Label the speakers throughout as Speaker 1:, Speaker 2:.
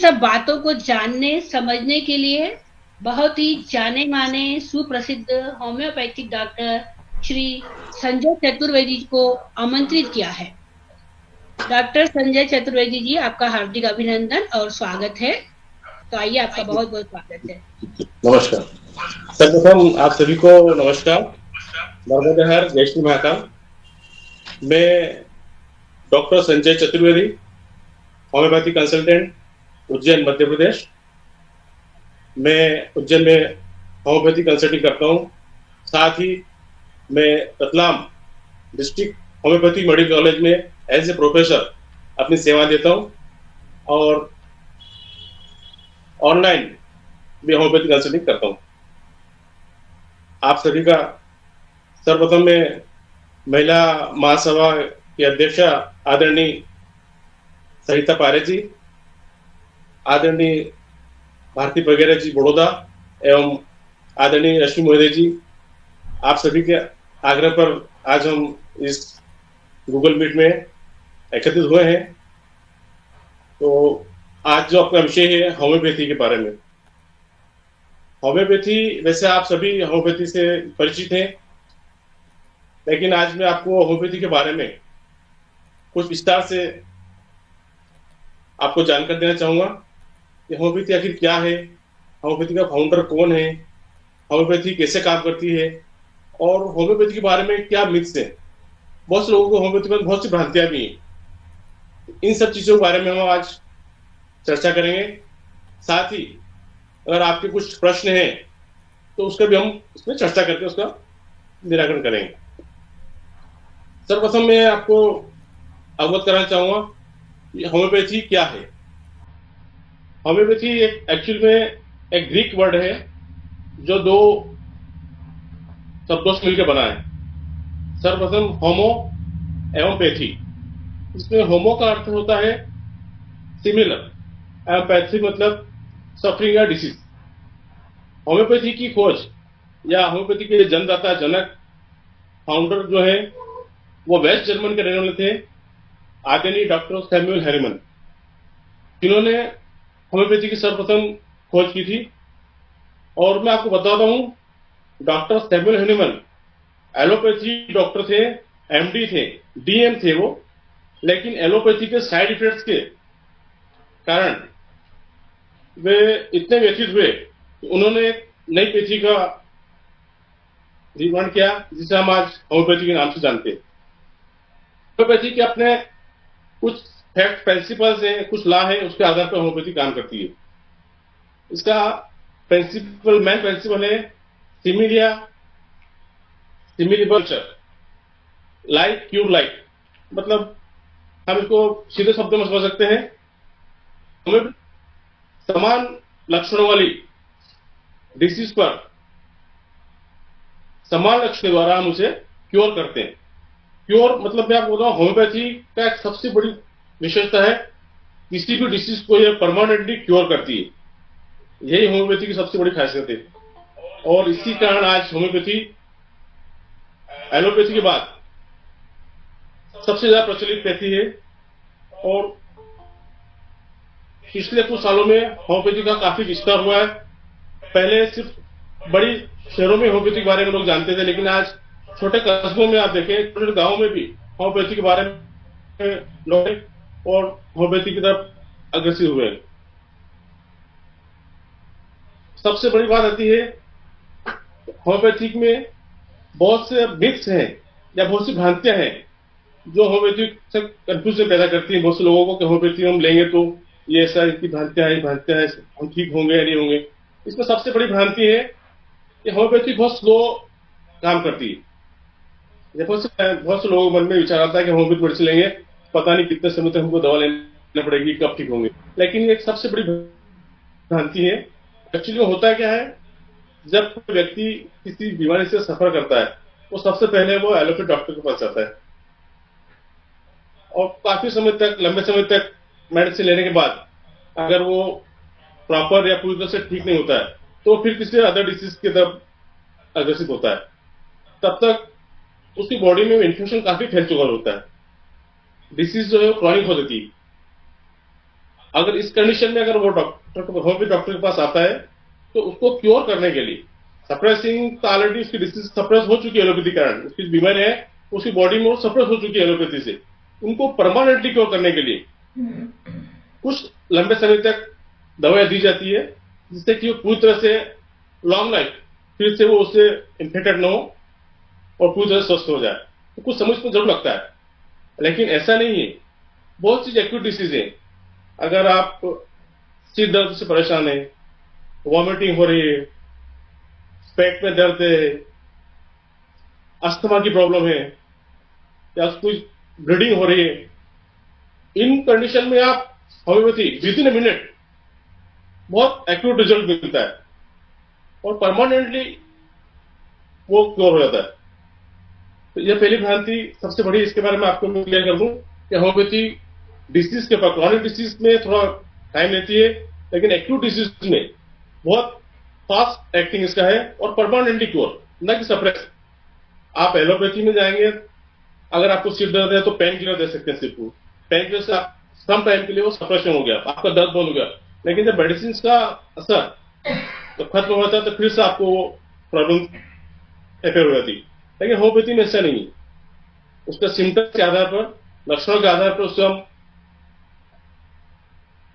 Speaker 1: सब बातों को जानने समझने के लिए बहुत ही जाने माने सुप्रसिद्ध होम्योपैथिक डॉक्टर श्री संजय चतुर्वेदी को आमंत्रित किया है। डॉक्टर संजय चतुर्वेदी जी, आपका हार्दिक अभिनंदन और स्वागत है। तो आइए, आपका बहुत बहुत स्वागत है।
Speaker 2: नमस्कार। सर्वप्रथम आप सभी को नमस्कार। नर्मदे हर, जय श्री महाकाल। मैं doctor Sanjay Chaturvedi, homeopathy consultant, Ujjain Madhya Pradesh. मैं उज्जैन में होम्योपैथी कंसल्टिंग करता हूँ। साथ ही मैं Ratlam district homeopathy medical college में एज ए प्रोफेसर अपनी सेवा देता हूँ और ऑनलाइन भी होम्योपैथी कंसल्टिंग करता हूँ। आप सभी का सर्वप्रथम मैं महिला महासभा की अध्यक्षा आदरणीय सरिता पारे जी, आदरणीय भारती वगैरह जी बड़ौदा एवं आदरणीय रश्मि मोहिते जी, आप सभी के आग्रह पर आज हम इस गूगल मीट में एकत्रित हुए हैं। तो आज जो अपना विषय है होम्योपैथी के बारे में। होम्योपैथी, वैसे आप सभी होम्योपैथी से परिचित हैं, लेकिन आज मैं आपको होम्योपैथी के बारे में कुछ विस्तार से आपको जानकारी देना चाहूंगा कि होम्योपैथी आखिर क्या है, होम्योपैथी का फाउंडर कौन है, होम्योपैथी कैसे काम करती है और होम्योपैथी के बारे में क्या मिथ्स है। बहुत से लोगों को होम्योपैथी में बहुत सी भ्रांतियां भी हैं। इन सब चीजों के बारे में हम आज चर्चा करेंगे। साथ ही अगर आपके कुछ प्रश्न हैं तो उसका भी हम इसमें चर्चा करके उसका निराकरण करेंगे। सर्वप्रथम मैं आपको अवगत कराना चाहूंगा कि होम्योपैथी क्या है। होम्योपैथी एक एक्चुअल में एक ग्रीक वर्ड है जो दो शब्दों से मिलकर बना है। सर्वप्रथम होमो एवं पैथी। इसमें होमो का अर्थ होता है सिमिलर एवं पैथी मतलब सफरिंग या डिसीज। होम्योपैथी की खोज या होम्योपैथी के जन्मदाता जनक फाउंडर जो है वो वेस्ट जर्मन के रहने वाले थे, आदरणीय डॉक्टर सैमुअल हैरिमन, जिन्होंने होम्योपैथी की सर्वप्रथम खोज की थी। और मैं आपको बताता हूं, doctor Samuel Harriman allopathy doctor थे, एमडी थे, डीएम थे वो, लेकिन एलोपैथी के साइड इफेक्ट्स के कारण वे इतने व्यथित हुए कि उन्होंने एक नई पैथी का निर्माण किया जिसे हम आज होम्योपैथी के नाम से जानते हैं। होम्योपैथी के अपने कुछ फैक्ट प्रिंसिपल्स हैं, कुछ लॉ है, उसके आधार पर होम्योपैथी काम करती है। इसका मेन प्रिंसिपल है सिमिलिया सिमिलिबल्चर, लाइक क्यूर लाइक। मतलब हम इसको सीधे शब्दों में समझ सकते हैं, हमें समान लक्षणों वाली डिसीज पर समान लक्षण के द्वारा हम उसे क्योर करते हैं। क्योर मतलब मैं आपको बताऊं, होम्योपैथी का एक सबसे बड़ी विशेषता है, किसी भी डिसीज को यह परमानेंटली क्योर करती है। यही होम्योपैथी की सबसे बड़ी खासियत है। और इसी कारण आज होम्योपैथी एलोपैथी के बाद सबसे ज्यादा प्रचलित पैथी है। और पिछले कुछ सालों में होम्योपैथी का काफी विस्तार हुआ है। पहले सिर्फ बड़ी शहरों में होम्योपैथी के बारे में लोग जानते थे, लेकिन आज छोटे कस्बों में आप देखें, छोटे गांवों में भी होम्योपैथी के बारे में लोग और होम्योपैथी की तरफ अग्रसर हुए। सबसे बड़ी बात आती है, होम्योपैथिक में बहुत से मिथ्स हैं या बहुत सी भ्रांतियां हैं जो होम्योपैथी से कंफ्यूजन पैदा करती है बहुत से लोगों को कि होम्योपैथी हम लेंगे तो ये ऐसा, इसकी भ्रांतियां है, हम ठीक होंगे या नहीं होंगे। इसमें सबसे बड़ी भ्रांति है कि होम्योपैथी बहुत स्लो काम करती है। बहुत से लोगों के मन में विचार आता है कि होम्योपैथी मेडिसिन लेंगे, पता नहीं कितने समय तक हमको दवा लेना पड़ेगी, कब ठीक होंगे। लेकिन ये एक सबसे बड़ी भ्रांति है। एक्चुअली होता क्या है, जब कोई व्यक्ति किसी बीमारी से सफर करता है वो सबसे पहले वो एलोपैथ डॉक्टर के पास जाता है और काफी समय तक, लंबे समय तक मेडिसिन लेने के बाद अगर वो प्रॉपर या पूरी तरह से ठीक नहीं होता है तो फिर किसी अदर डिसीज की तरफ अग्रसित होता है। तब तक उसकी बॉडी में इन्फेक्शन काफी फैल चुका होता है, डिसीज जो है वो क्रॉनिक हो जाती है। अगर इस कंडीशन में अगर वो होम्योपैथी डॉक्टर के पास आता है तो उसको क्योर करने के लिए, सप्रेसिंग तो ऑलरेडी उसकी डिसीज सप्रेस हो चुकी है एलोपैथी कारण, उसकी बीमारी है उसकी बॉडी में वो सप्रेस हो चुकी है एलोपैथी से, उनको परमानेंटली क्योर करने के लिए कुछ लंबे समय तक दवाएं दी जाती है जिससे कि वो पूरी तरह से लॉन्ग लाइफ फिर से वो उससे इन्फेक्टेड न हो और पूरी तरह से स्वस्थ हो जाए। तो कुछ समझ में जरूर लगता है, लेकिन ऐसा नहीं है। बहुत सी एक्यूट डिसीज है, अगर आप सिर दर्द से परेशान है, वॉमिटिंग हो रही है, पेट में दर्द है, अस्थमा की प्रॉब्लम है या कुछ ब्लीडिंग हो रही है, इन कंडीशन में आप homeopathy with in a minute बहुत एक्यूट रिजल्ट मिलता है और परमानेंटली वो क्योर हो जाता है। तो यह पहली भ्रांति सबसे बड़ी, इसके बारे में आपको मैं क्लियर कर दूं कि होम्योपैथी डिसीज के पास, क्रॉनिक डिसीज में थोड़ा टाइम लेती है, लेकिन एक्यूट डिसीज में बहुत फास्ट एक्टिंग इसका है और परमानेंटली क्योर, न कि सप्रेस। आप एलोपैथी में जाएंगे, अगर आपको सिर दर्द है तो पेन किलर दे सकते हैं सिर्फ, पेन किलर से आप कम टाइम के लिए वो सप्रेशन हो गया, आपका दर्द बंद हो गया। लेकिन जब मेडिसिन का असर तो खत्म होता है तो फिर से आपको प्रॉब्लम अपेयर हो जाती। लेकिन होम्योपैथी में ऐसा नहीं है, उसका सिम्टम्स के आधार पर, लक्षणों के आधार पर उसको हम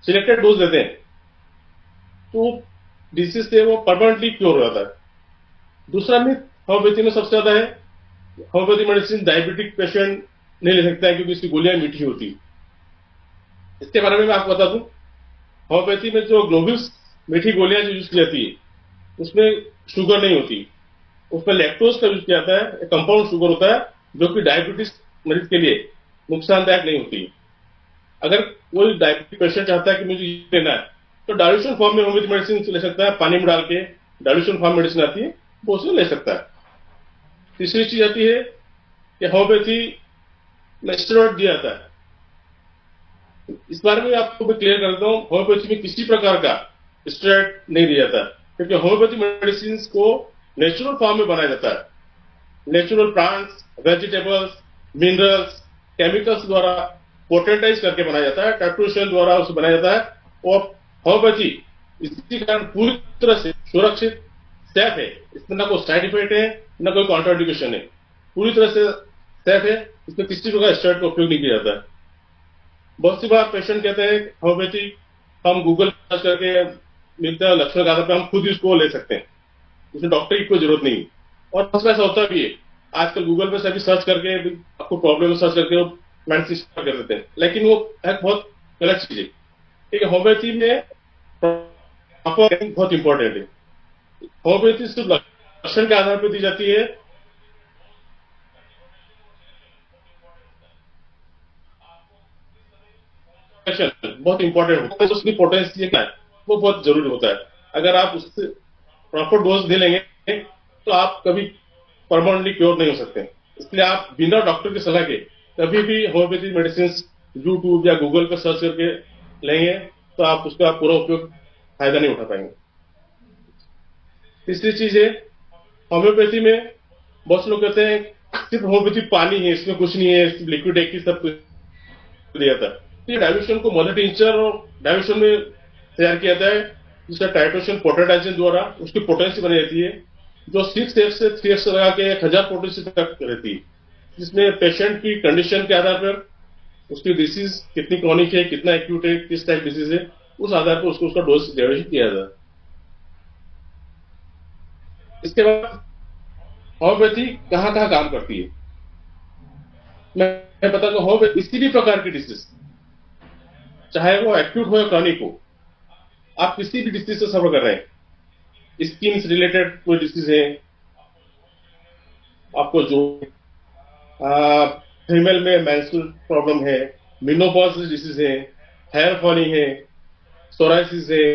Speaker 2: सिलेक्टेड डोज देते हैं तो डिसीज से वो परमानेंटली क्योर हो जाता है। दूसरा मिथ होम्योपैथी में सबसे ज्यादा है, होम्योपैथी मेडिसिन डायबिटिक पेशेंट नहीं ले सकता है क्योंकि इसकी गोलियां मीठी होती। इसके बारे में मैं आपको बता दूं, होम्योपैथी में जो ग्लोब्यूल्स मीठी गोलियां जो यूज की जाती है उसमें शुगर नहीं होती, उसमें लैक्टोज का यूज किया जाता है, एक कंपाउंड शुगर होता है जो कि डायबिटीज मरीज के लिए नुकसानदायक नहीं होती। अगर कोई डायबिटिक पेशेंट चाहता है कि मुझे ये लेना है तो डाइल्यूशन फॉर्म में होम्योपैथी मेडिसिन ले सकता है, पानी में डाल के डाइल्यूशन फॉर्म मेडिसिन आती है वो उसे ले सकता है। तीसरी चीज आती है कि होम्योपैथी में स्टेरॉइड दिया जाता है। इस बारे में आपको मैं क्लियर करता हूं, होम्योपैथी में किसी प्रकार का स्टेरॉइड नहीं दिया जाता क्योंकि होम्योपैथी मेडिसिन को नेचुरल फॉर्म में बनाया जाता है। Natural plants, vegetables, minerals, chemicals द्वारा पोटेंटाइज करके बनाया जाता है, टाइट्रेशन द्वारा उसे बनाया जाता है। और होम्योपैथी इसी कारण पूरी तरह से सुरक्षित, सेफ है, इसमें ना कोई साइड इफेक्ट है ना कोई कॉन्ट्राइंडिकेशन है, पूरी तरह से सेफ है, इसमें किसी प्रकार स्टेरॉइड का उपयोग नहीं किया जाता है। बहुत सी बार पेशेंट कहते हैं होम्योपैथी हम गूगल सर्च करके मिलता है, लक्षण के आधार पर हम खुद ही उसको ले सकते हैं, उसमें डॉक्टर की कोई जरूरत नहीं। और ऐसा होता भी है, आजकल गूगल पे सभी सर्च करके आपको प्रॉब्लम सर्च करके मेडिसिन कर देते हैं, लेकिन वो एक बहुत गलत चीज है। ठीक है, होम्योपैथी में बहुत इंपॉर्टेंट है। होम्योपैथी सिर्फ लक्षण के आधार पर दी जाती है, बहुत इंपॉर्टेंट होता है, उसकी पोटेंशियल क्या है वो बहुत जरूरी होता है। अगर आप उससे प्रॉपर डोज दे लेंगे तो आप कभी परमानेंटली क्योर नहीं हो सकते। इसलिए आप बिना डॉक्टर की सलाह के कभी भी होम्योपैथी मेडिसिन यूट्यूब या गूगल पर सर्च करके लेंगे तो आप उसका पूरा उपयोग फायदा नहीं उठा पाएंगे। तीसरी चीज है, होम्योपैथी में बहुत लोग कहते हैं सिर्फ होम्योपैथी पानी है, इसमें कुछ नहीं है, लिक्विड एक ही सब कुछ दिया था। ये डाइल्यूशन को मॉलर टिंचर और डाइल्यूशन में तैयार किया जाता है, जिसका टाइट्रेशन पोटेंटाइजेशन द्वारा उसकी पोटेंसी बनी रहती है जो 6x से 3x लगा के 1000 पोटेंसी तक रहती है, जिसमें पेशेंट की कंडीशन के आधार पर उसकी डिसीज कितनी क्रॉनिक है, कितना एक्यूट है, किस टाइप डिसीज है, उस आधार पर उसको उसका डोज डिवाइड किया जाता है। इसके बाद होम्योपैथी कहां कहां काम करती है मैं बता दूं। होम्योपैथी किसी भी प्रकार की डिसीज, चाहे वो एक्यूट हो या क्रॉनिक हो, आप किसी भी डिसीज से सफर कर रहे हैं, स्किन से रिलेटेड कोई डिसीज है, आपको जो फीमेल में मेंस्ट्रुअल प्रॉब्लम है, मेनोपॉज डिसीज है, हेयर फॉलिंग है, सोराइसिस है,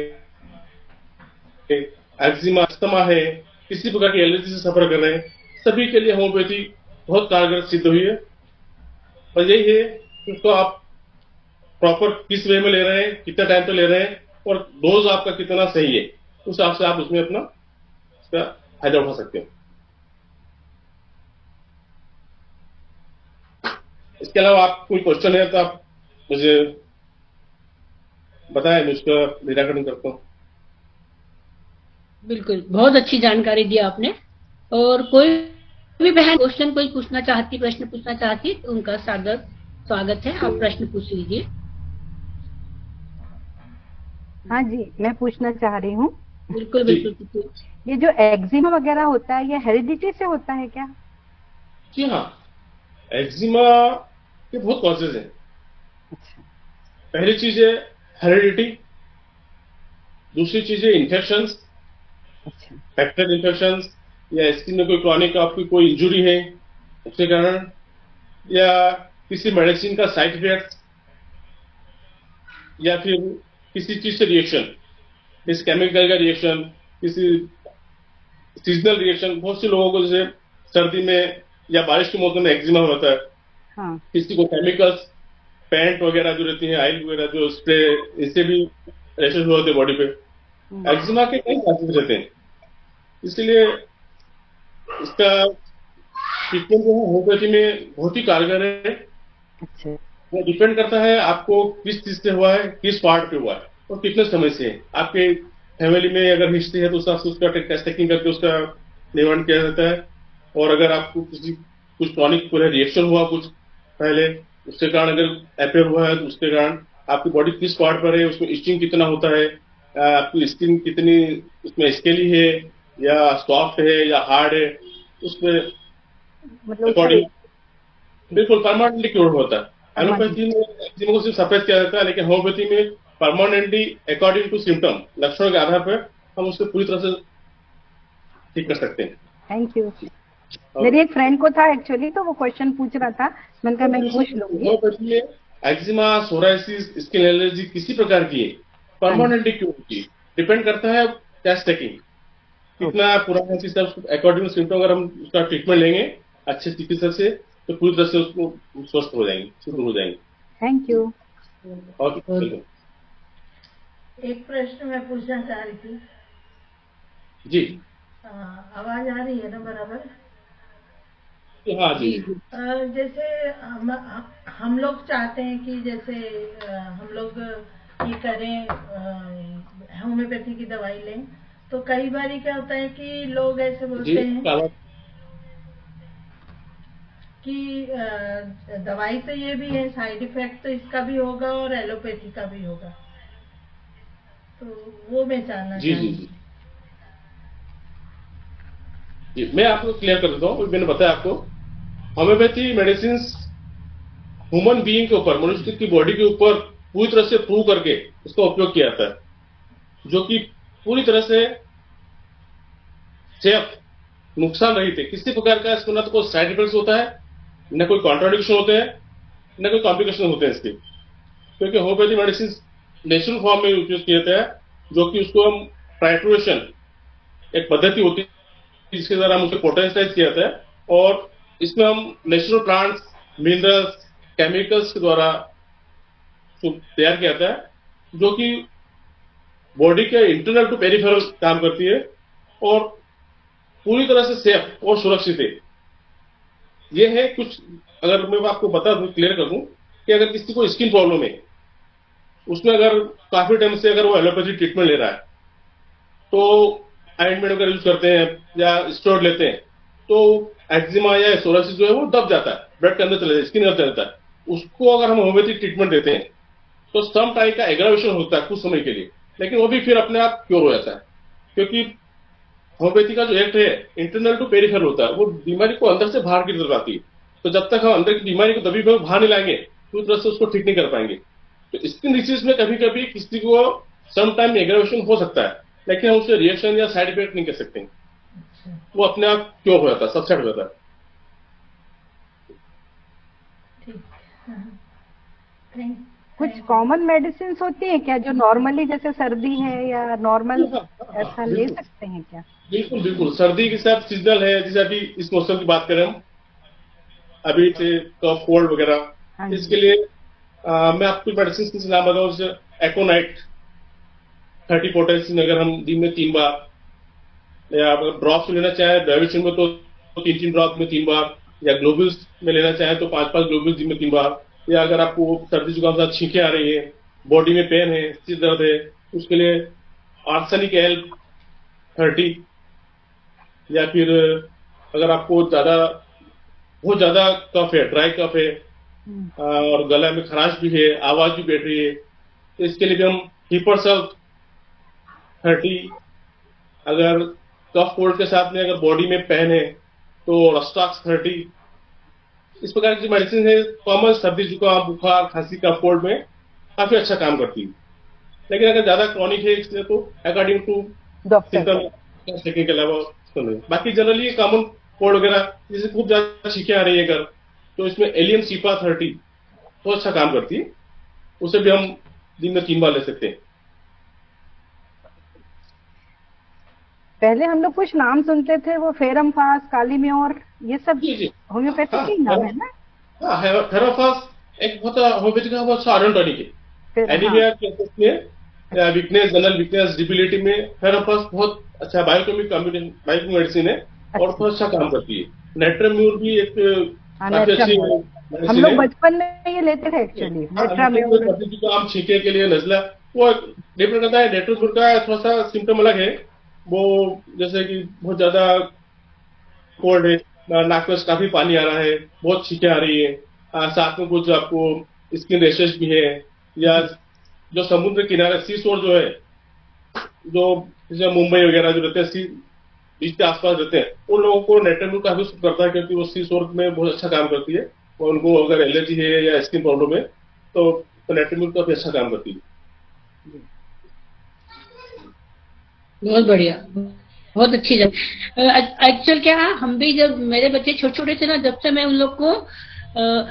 Speaker 2: एक्जिमा, अस्थमा है, किसी प्रकार की एलर्जी से सफर कर रहे हैं, सभी के लिए होम्योपैथी बहुत कारगर सिद्ध हुई है। और यही है कि उसको आप प्रॉपर किस वे में ले रहे हैं, कितना टाइम पे ले रहे हैं और डोज आपका कितना सही है, उस हिसाब से आप उसमें अपना इसका फायदा उठा सकते हैं। इसके अलावा आप कोई क्वेश्चन है तो आप मुझे बताएं, मैं उसका निराकरण करता हूँ।
Speaker 1: बिल्कुल, बहुत अच्छी जानकारी दी आपने। और कोई भी बहन क्वेश्चन कोई पूछना चाहती, प्रश्न पूछना चाहती, तो उनका सादर स्वागत है, आप प्रश्न पूछ लीजिए।
Speaker 3: हाँ जी, मैं पूछना चाह रही हूँ,
Speaker 1: बिल्कुल
Speaker 2: जी
Speaker 1: बिल्कुल बिल्कुल।
Speaker 3: ये जो एक्जिमा वगैरह होता है, ये हेरिडिटी से होता है क्या?
Speaker 2: जी हाँ, एक्जिमा के बहुत कॉजेज हैं।
Speaker 3: अच्छा।
Speaker 2: पहली चीज है हेरिडिटी, दूसरी चीज है इन्फेक्शंस,
Speaker 3: अच्छा।
Speaker 2: बैक्टीरियल इन्फेक्शंस, या स्किन में कोई क्रॉनिक आपकी कोई इंजुरी है उसके कारण, या किसी मेडिसिन का साइड इफेक्ट, या फिर किसी चीज से रिएक्शन, किसी केमिकल का रिएक्शन, किसी सीजनल रिएक्शन। बहुत से लोगों को जैसे सर्दी में या बारिश के मौसम में एक्जिमा होता है,
Speaker 3: हाँ।
Speaker 2: किसी को केमिकल्स, पैंट वगैरह जो रहती है, ऑयल वगैरह जो स्प्रे, इससे भी रैशेस होते हैं बॉडी पे। एक्जिमा के कई क्लासेस रहते हैं, इसलिए इसका ट्रीटमेंट जो है होम्योपैथी में बहुत ही कारगर है।
Speaker 3: अच्छा।
Speaker 2: वो डिपेंड करता है आपको किस चीज से हुआ है, किस पार्ट पे हुआ है, और कितने समय से है। आपके फैमिली में अगर हिस्ट्री है तो उस हिसाब से उसका टेस्ट टेकिंग करके उसका निवारण किया जाता है। और अगर आपको किसी कुछ क्रॉनिक पूरा रिएक्शन हुआ कुछ पहले, उसके कारण अगर अपेयर हुआ है, तो उसके कारण आपकी बॉडी किस पार्ट पर है, उसमें इचिंग कितना होता है, आपकी स्किन कितनी उसमें स्केली है, या सॉफ्ट है या हार्ड है, उसमें
Speaker 3: मतलब उसका
Speaker 2: अकॉर्डिंग बिल्कुल परमानेंटली क्योर होता है।
Speaker 3: परमानेंट।
Speaker 2: एलोपैथी में एक्जिमा को सिर्फ सफेद किया जाता है, लेकिन होम्योपैथी में परमानेंटली अकॉर्डिंग टू सिम्टम, लक्षणों के आधार पर हम उसको पूरी तरह से ठीक कर सकते हैं।
Speaker 3: Thank you.
Speaker 2: और
Speaker 3: मेरी एक फ्रेंड को था एक्चुअली, तो वो क्वेश्चन पूछ रहा था, मैंने कहा मैं पूछ लूंगी।
Speaker 2: होम्योपैथी में एक्जिमा, सोराइसिस, स्किन एलर्जी किसी प्रकार की है,
Speaker 3: हाँ जी।
Speaker 2: परमानेंटली क्योर होती है। डिपेंड करता है टेस्ट टेकिंग कितना पुराना चीज है, अकॉर्डिंग टू सिम्टम अगर हम उसका ट्रीटमेंट लेंगे अच्छे चिकित्सक से, तो पूरी तरह से उसको स्वस्थ हो जाएंगे, शुरू हो जाएंगे।
Speaker 3: Thank you.
Speaker 2: और बिल्कुल
Speaker 4: एक प्रश्न मैं पूछना चाह रही थी।
Speaker 2: जी।
Speaker 4: आवाज आ रही है ना बराबर?
Speaker 2: हाँ जी।
Speaker 4: जैसे हम लोग चाहते हैं कि जैसे हम लोग ये करें, होम्योपैथी की दवाई लें, तो कई बार क्या होता है कि लोग ऐसे
Speaker 2: जी
Speaker 4: बोलते हैं
Speaker 2: काला
Speaker 4: कि दवाई तो ये भी है, साइड इफेक्ट तो इसका भी होगा और एलोपैथी का भी होगा, तो वो मैं जानना
Speaker 2: जी जी
Speaker 4: चाहती
Speaker 2: जी
Speaker 4: हूँ।
Speaker 2: जी, मैं आपको क्लियर कर देता हूँ। मैंने बताया आपको, होम्योपैथी मेडिसिन ह्यूमन बीइंग के ऊपर, मनुष्य की बॉडी के ऊपर पूरी तरह से प्रूव करके उसका उपयोग किया जाता है, जो कि पूरी तरह से सेफ, नुकसान रहित है। किसी प्रकार का इसमें ना तो कोई साइड इफेक्ट होता है, न कोई कॉन्ट्राडिक्शन होते हैं, न कोई कॉम्प्लिकेशन होते हैं इसके। क्योंकि होम्योपैथी मेडिसिन नेचुरल फॉर्म में उपयोग किया जाता है, जो कि उसको हम ट्राइट्रोएशन एक पद्धति होती है जिसके द्वारा हम उसे पोटेंशियलाइज किया जाता है, और इसमें हम नेचुरल प्लांट्स, मिनरल्स, केमिकल्स के द्वारा तैयार किया जाता है, जो कि बॉडी के इंटरनल टू पेरिफेरल काम करती है, और पूरी तरह से सेफ और सुरक्षित है। ये है कुछ, अगर मैं आपको बता दूं, क्लियर कर दूं, कि अगर किसी को स्किन प्रॉब्लम है, उसमें अगर काफी टाइम से अगर वो एलोपैथी ट्रीटमेंट ले रहा है, तो ऑइंटमेंट वगैरह यूज करते हैं या स्टेरॉइड लेते हैं, तो एक्जिमा या सोरासिस जो है वो दब जाता है, ब्लड के अंदर चले जाता है, स्किन अंदर चला जाता है। उसको अगर हम होम्योपैथिक ट्रीटमेंट देते हैं, तो सम टाइप का एग्रावेशन होता है कुछ समय के लिए, लेकिन वो भी फिर अपने आप क्योर हो जाता है। क्योंकि होम्योपैथी का जो एक्ट है इंटरनल टू पेरिफेरल होता है, वो बीमारी को अंदर से बाहर की तरफ आती है। तो जब तक हम अंदर की बीमारी को दबी हुई बाहर नहीं लाएंगे, पूरी तरह से उसको ठीक नहीं कर पाएंगे। तो स्किन डिसीज में कभी कभी किसी को सम टाइम एग्रावेशन हो सकता है, लेकिन हम उससे रिएक्शन या साइड इफेक्ट नहीं कर सकते, वो अपने आप क्योर हो जाता है, सबसेट हो जाता है।
Speaker 4: ठीक। थैंक
Speaker 3: कुछ कॉमन मेडिसिन होती है क्या, जो नॉर्मली जैसे सर्दी है या नॉर्मल ऐसा ले
Speaker 2: बिल्कुल
Speaker 3: सकते हैं क्या?
Speaker 2: बिल्कुल बिल्कुल, सर्दी के साथ सीजनल है, जैसे अभी इस मौसम की बात करें हम, अभी से कफ कोल्ड
Speaker 3: हाँ
Speaker 2: वगैरह,
Speaker 3: जी।
Speaker 2: इसके लिए मैं आपको मेडिसिन के नाम बताऊं, जैसे एकोनाइट 30 पोटेंशियन अगर हम दिन में 3 बार, या अगर ड्रॉप्स लेना चाहें डायबिटीज में तो 3 ड्रॉप में 3 बार, या ग्लोबुल्स में लेना चाहें तो 5 ग्लोबुल्स दिन में 3 बार, या अगर आपको सर्दी जुकाम के साथ छींकें आ रही है बॉडी में पेन है, सिर दर्द है, उसके लिए आर्सेनिक एल 30, या फिर अगर आपको बहुत ज्यादा कफ है, ड्राई कफ है, और गला में खराश भी है, आवाज भी बैठ रही है, तो इसके लिए भी हम हिपरसल्फ 30, अगर कफ कोल्ड के साथ में अगर बॉडी में पेन है तो रस्टॉक्स 30, इस प्रकार की मेडिसिन है कॉमन सर्दी जुकाम बुखार खांसी कफ कोल्ड में काफी अच्छा काम करती है। लेकिन अगर ज्यादा क्रॉनिक है इसलिए तो अकॉर्डिंग टू
Speaker 3: डॉक्टर
Speaker 2: सिम्टम कर सके के अलावा तो नहीं। बाकी जनरली कॉमन कोल्ड वगैरह जैसे खूब ज्यादा छींकें आ रही है अगर, तो इसमें एलियम सीपा 30 तो अच्छा काम करती है, उसे भी हम दिन में 3 बार ले सकते हैं।
Speaker 3: पहले हम लोग कुछ नाम सुनते थे, वो फेरम फास, काली म्योर, ये सब
Speaker 2: जी जी,
Speaker 3: होम्योपैथी
Speaker 2: हाँ
Speaker 3: के ही नाम है ना?
Speaker 2: हाँ, फेरोफास एक बहुत होम्योपैथी का बहुत अच्छा आयरन टॉनिक है।
Speaker 3: फिर
Speaker 2: एनीमिया केसेस में, वीकनेस, जनरल वीकनेस, डिबिलिटी में फेरोफास बहुत अच्छा बायोकेमिक मेडिसिन है और बहुत अच्छा काम करती है। नेट्राम्यूर भी एक काफी अच्छी
Speaker 3: हम
Speaker 2: मेडिसिन
Speaker 3: लोग
Speaker 2: है।
Speaker 3: बचपन में ये लेते थे एक्चुअली, नेट्राम्योर।
Speaker 2: सर्दी जुकाम छींके के लिए नजला वो डिपेंड करता है। नेट्राम्यूर का थोड़ा सा सिम्टम अलग है, वो जैसे कि बहुत ज्यादा कोल्ड है, नाक में से काफी पानी आ रहा है, बहुत छींकें आ रही है, साथ में कुछ आपको स्किन रैशेस भी है, या जो समुद्र किनारे सी शोर जो है, जो जैसे मुंबई वगैरह जो रहते हैं सी बीच के आसपास रहते हैं, उन लोगों को नेट्राम्यूर काफी सूट करता है क्योंकि वो सी शोर में बहुत अच्छा काम करती है। और उनको अगर एलर्जी है या स्किन प्रॉब्लम है तो नेट्राम्यूर काफी अच्छा काम करती है।
Speaker 1: बहुत बढ़िया, बहुत अच्छी जगह। एक्चुअल क्या है, हम भी जब मेरे बच्चे छोटे छोटे थे ना, जब से मैं उन लोग को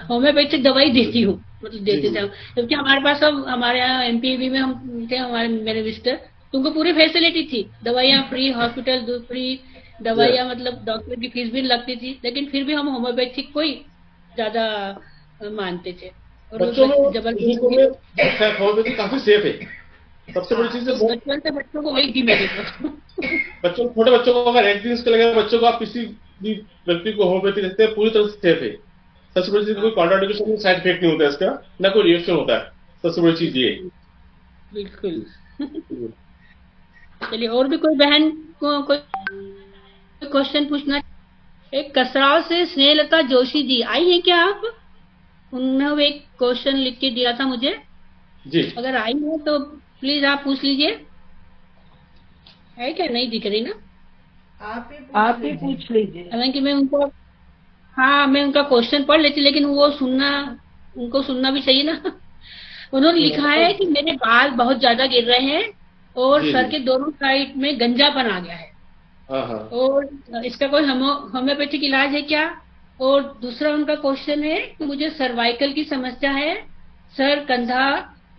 Speaker 1: होम्योपैथिक दवाई देती हूँ, मतलब देते थे। जबकि हमारे पास अब हमारे यहाँ एमपीवी में हम थे, हमारे मेरे विजिटर, तो उनको पूरी फैसिलिटी थी, दवाइयाँ फ्री, हॉस्पिटल फ्री, दवाइयाँ मतलब डॉक्टर की फीस भी लगती थी, लेकिन फिर भी हम होम्योपैथिक को ही ज्यादा मानते थे। और
Speaker 2: बच्चों में
Speaker 1: जबरदस्ती
Speaker 2: होम्योपैथी काफी सेफ है। सबसे बड़ी चीज है
Speaker 1: बचपन से बच्चों को वही दी मेरे को।
Speaker 2: बच्चों, छोटे बच्चों को अगर एक दिन इसके लगे, बच्चों को आप किसी भी व्यक्ति को होम्योपैथी देते हैं पूरी तरह से सेफ है। सबसे बड़ी चीज कोई कॉन्ट्राडिक्शन, साइड इफेक्ट नहीं होता है इसका, ना कोई रिएक्शन होता है। सबसे बड़ी चीज ये
Speaker 1: बिल्कुल। चलिए, और भी कोई बहन को कोई क्वेश्चन पूछना? एक कसराव से स्नेहलता जोशी जी आई है क्या आप? उन्होंने एक क्वेश्चन लिख के दिया था मुझे
Speaker 2: जी।
Speaker 1: अगर आई है तो प्लीज आप पूछ लीजिए। है क्या? नहीं दिख रही ना?
Speaker 4: आप ही पूछ लीजिए।
Speaker 1: हालांकि मैं उनको, हाँ मैं उनका क्वेश्चन पढ़ लेती, लेकिन वो उनको सुनना भी चाहिए ना। उन्होंने लिखा है कि मेरे बाल बहुत ज्यादा गिर रहे हैं और
Speaker 2: जी,
Speaker 1: सर
Speaker 2: जी।
Speaker 1: के दोनों साइड में गंजापन आ गया है,
Speaker 2: हाँ हाँ
Speaker 1: और इसका कोई होम्योपैथिक इलाज है क्या? और दूसरा उनका क्वेश्चन है कि मुझे सर्वाइकल की समस्या है, सर कंधा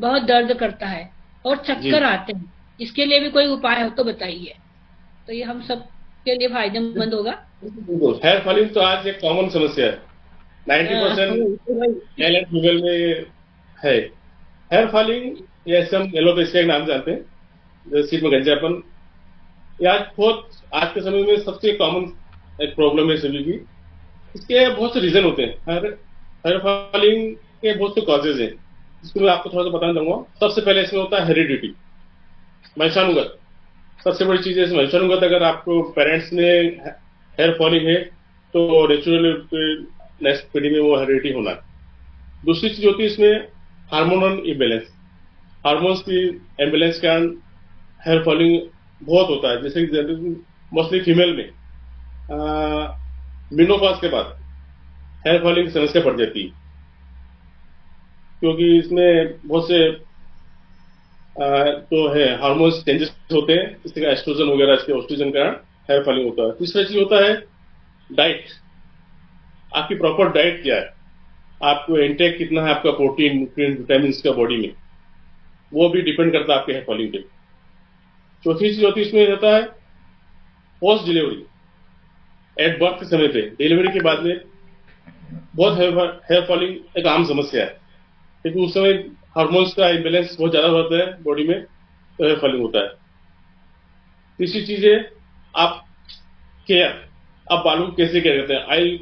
Speaker 1: बहुत दर्द करता है और
Speaker 2: जी।
Speaker 1: चक्कर आते हैं, इसके लिए भी कोई उपाय हो तो बताइए, तो ये हम सब के लिए फायदेमंद होगा।
Speaker 2: हेयर फॉलिंग तो आज एक कॉमन समस्या है, 90% मेल एंड फीमेल में है हेयर फॉलिंग, या इसे हम एलोपेशिया के नाम जानते हैं, जैसे सिर में गंजापन। ये आज के समय में सबसे कॉमन एक प्रॉब्लम है सभी की। इसके बहुत से रीजन होते हैं। हेयर फॉलिंग के बहुत से कॉजेज हैं, इसको मैं आपको थोड़ा सा बताना चाहूंगा। सबसे पहले इसमें होता है हेरिडिटी, वंशानुगत। सबसे बड़ी चीज है इसमें वंशानुगत। अगर आपको पेरेंट्स ने हेयर फॉलिंग है तो नेचुरल नेक्स्ट पीढ़ी में वो हेरिडिटी होना है। दूसरी चीज होती है इसमें हार्मोनल इम्बेलेंस। हार्मोन्स की इम्बेलेंस के कारण हेयर फॉलिंग बहुत होता है। जैसे मोस्टली फीमेल में मेनोपॉज के बाद हेयर फॉलिंग की समस्या बढ़ जाती है, क्योंकि इसमें बहुत से तो है हार्मोन्स चेंजेस होते हैं, इसका एस्ट्रोजन वगैरह, इसके ऑस्ट्रोजन का हेयर फॉलिंग होता है। तीसरा चीज होता है डाइट। आपकी प्रॉपर डाइट क्या है, आपको इंटेक कितना है, आपका प्रोटीन, न्यूट्रिएंट, विटामिन का बॉडी में, वो भी डिपेंड करता है आपके हेयर फॉलिंग पे। चौथी चीज होती है इसमें रहता है पोस्ट डिलीवरी, एट बर्थ के समय पे। डिलीवरी के बाद में बहुत हेयर फॉलिंग एक आम समस्या है, क्योंकि उस समय हार्मोन्स का इम्बेलेंस बहुत ज्यादा होता है बॉडी में, तो हेयर फॉलिंग होता है। तीसरी चीज है आप केयर, आप बालों को कैसे केयर करते हैं, ऑयल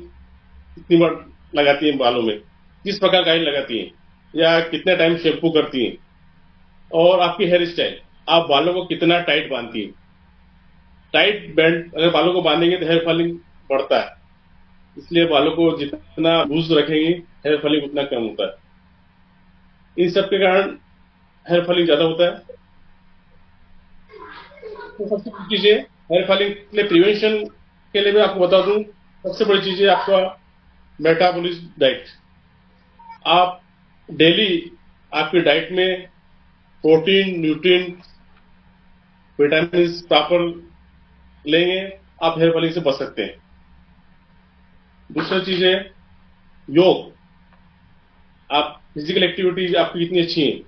Speaker 2: कितनी बार लगाती हैं बालों में, किस प्रकार का ऑयल लगाती हैं, या कितने टाइम शैम्पू करती हैं, और आपकी हेयर स्टाइल, आप बालों को कितना टाइट बांधती है। टाइट बैंड अगर बालों को बांधेंगे तो हेयर फॉलिंग बढ़ता है, इसलिए बालों को जितना लूज रखेंगे हेयर फॉलिंग उतना कम होता है। इन सब के कारण हेयर फॉलिंग ज्यादा होता है। तो सबसे बड़ी चीज है हेयर फॉलिंग के लिए प्रिवेंशन के लिए मैं आपको बता दूं, सबसे बड़ी चीज है आपका मेटाबॉलिज्म डाइट। आप डेली आपकी डाइट में प्रोटीन, न्यूट्रिएंट, विटामिन प्रॉपर लेंगे, आप हेयर फॉलिंग से बच सकते हैं। दूसरी चीज है योग। आप फिजिकल एक्टिविटीज आपकी कितनी अच्छी है,